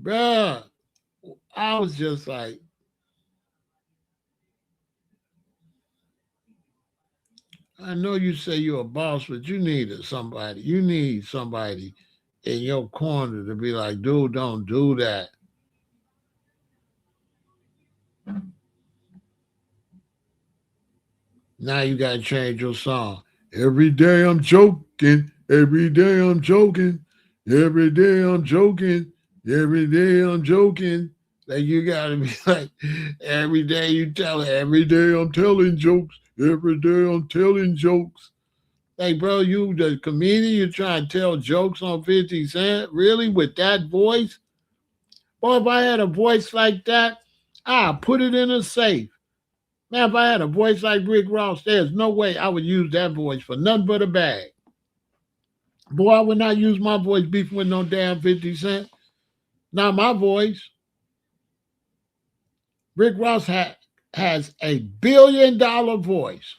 Bruh, I was just like, I know you say you're a boss, but you need somebody. You need somebody in your corner to be like, dude, don't do that. Now you got to change your song. Every day I'm joking. Every day I'm joking. Every day I'm joking. Every day I'm joking. Like you got to be like, every day you tell it. Every day I'm telling jokes. Every day I'm telling jokes. Like, bro, you the comedian, you trying to tell jokes on 50 Cent? Really? With that voice? Boy, if I had a voice like that, I'd put it in a safe. Man, if I had a voice like Rick Ross, there's no way I would use that voice for nothing but a bag. Boy, I would not use my voice beefing with no damn 50 Cent. Not my voice. Rick Ross has $1 billion voice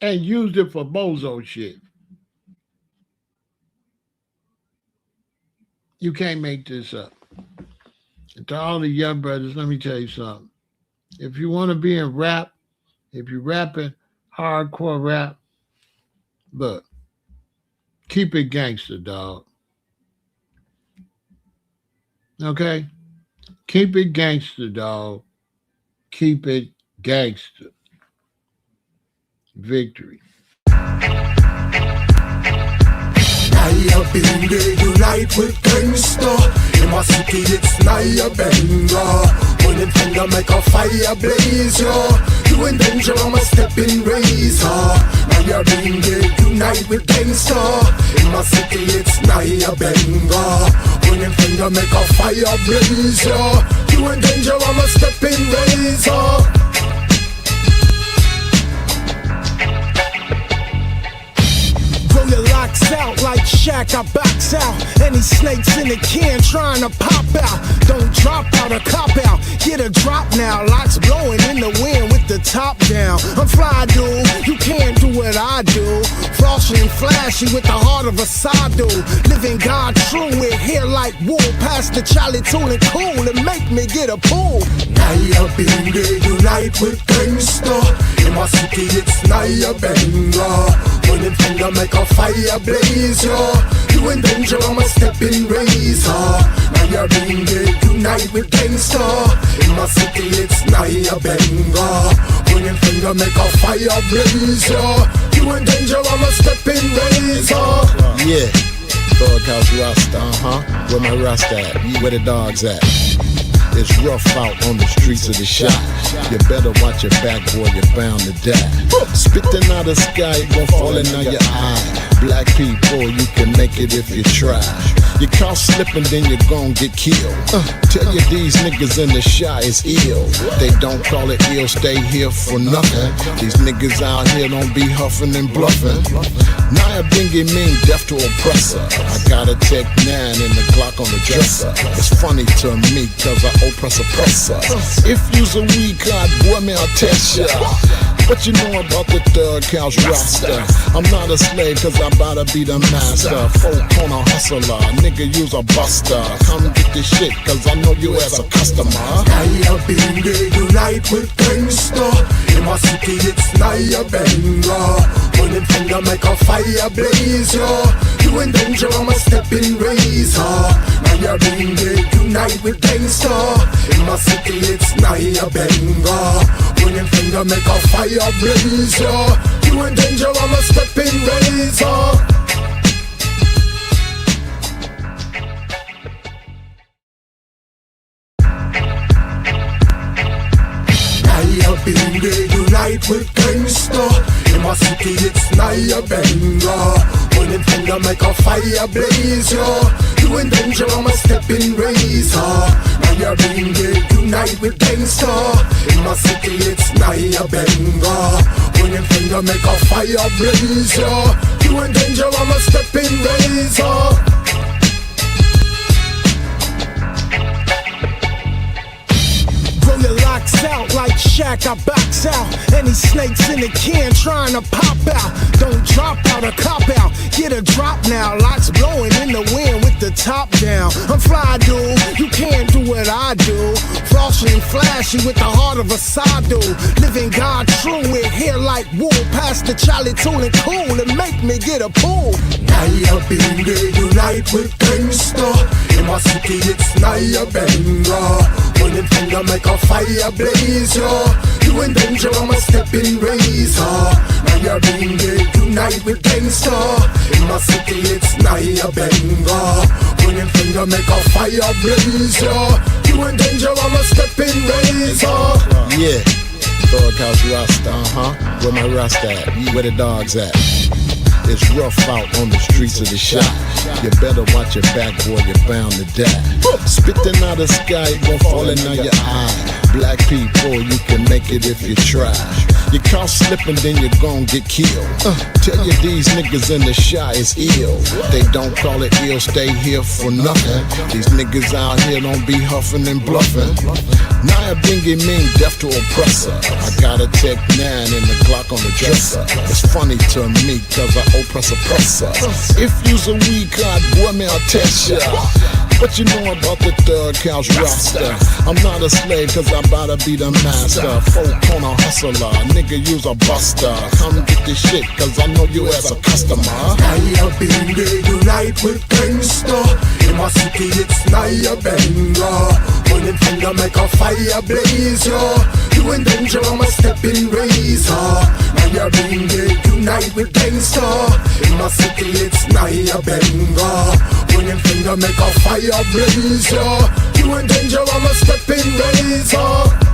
and used it for bozo shit. You can't make this up. And to all the young brothers, let me tell you something. If you want to be in rap, if you're rapping hardcore rap, look, keep it gangster, dog. Okay? Keep it gangster, dog. Keep it gangster. Victory. I have been there unite with gangsta. In my city it's Naya Benga. Pointing finger make a fire blaze, yo. You in danger, I'm a stepping razor. Naya been there unite with gangsta. In my city it's Naya Benga. Pointing finger make a fire blaze, yo. You in danger, I'm a stepping razor. Your locks out like Shaq, I box out. Any snakes in the can trying to pop out. Don't drop out or cop out. Get a drop now. Locks blowing in the wind with the top down. I'm fly, dude. You can't do what I do. Flossy and flashy with the heart of a sadhu. Living God true with hair like wool. Pass the Charlie Tool and cool and make me get a pool. Naya been there unite with gangsta. In my city it's Naya Benga. Pointing finger make a fire blaze, yo. You in danger, I'm a stepping razor. Naya been there unite with gangsta. In my city it's Naya Benga. Pointing finger make a fire blaze, yo. You in danger, I'm a stepping razor. Yeah, Doghouse Rasta, Where my Rasta at? Where the dogs at? It's rough out on the streets of the shop. You better watch your back, boy, you're bound to die. Spitting out the sky, gon' fall in on your eye. Black people, you can make it if you try. You caught slipping, then you're gon' get killed. Tell you these niggas in the shy is ill. They don't call it ill, stay here for nothing. These niggas out here don't be huffing and bluffing. Naya Bingy mean death to oppressor. I got a Tech 9 and the Glock on the dresser. It's funny to me cause I oppress oppressor. If you's a weak card, boy, me I'll test ya. What you know about the Thug House Rasta? I'm not a slave cause I'm about to be the master. Folk on a hustler, nigga use a buster. Come get this shit cause I know you as a customer. Naya been there unite with gangsta. In my city it's Naya Benga. Pointing finger make a fire blaze, yo. You in danger, I'm a stepping razor. Naya been there unite with gangsta. In my city it's Naya Benga. Pointing finger make a fire blaze, yo. You in danger, I'm a stepping razor. Naya been there unite with gangsta. In my city it's Naya Benga. Pointing finger make a fire blaze, yo. You in danger, I'm a stepping razor. Naya been there unite with gangsta. In my city it's Naya Benga. Pointing finger make a fire blaze, yo. You in danger, I'm a stepping razor. your locks out like Shaq, I box out. Any snakes in the can trying to pop out. Don't drop out or cop out, get a drop now. Locks blowing in the wind with the top down. I'm fly, dude, you can't do what I do. Frosty and flashy with the heart of a Sadu. Living God true with hair like wool. Pass the Charlie Tool and cool and make me get a pool. Naya Binge unite with gangsta. In my city it's Naya Benga. When them finger make a fire blaze, yo. You in danger, I'm a stepping razor. Naya Binge unite with gangsta. In my city it's Naya Benga. When them finger make a fire blaze, yo. You in danger, I'm a stepping razor. Yeah, Thug House Rasta, Where my Rasta at? Where the dogs at? It's rough out on the streets of the shop. You better watch your back, boy, you're bound to die. Spitting out the sky, gon' fall in on your eye. Black people, you can make it if you try. You caught slipping, then you're gon' get killed. Tell you these niggas in the shy is ill. They don't call it ill, stay here for nothing. These niggas out here don't be huffing and bluffing. Naya Binge mean death to oppressor. I got a Tech 9 and the Glock on the dresser. It's funny to me cause I oppress oppressor. If you's a weak card, boy, me I'll test ya. What you know about the Thug House Rasta? I'm not a slave cause I'm about to be the master. Folk corner hustler, nigga you's a buster. Come get this shit cause I know you as a customer. Naya Binge unite with gangsta. In my city it's Naya Benga. When them finger make a fire blaze, yo. You in danger, I'm a stepping razor. Naya Binge unite with gangsta. In my city it's Naya Benga. When them finger make a fire blaze, yo. You in danger, I'm a stepping razor.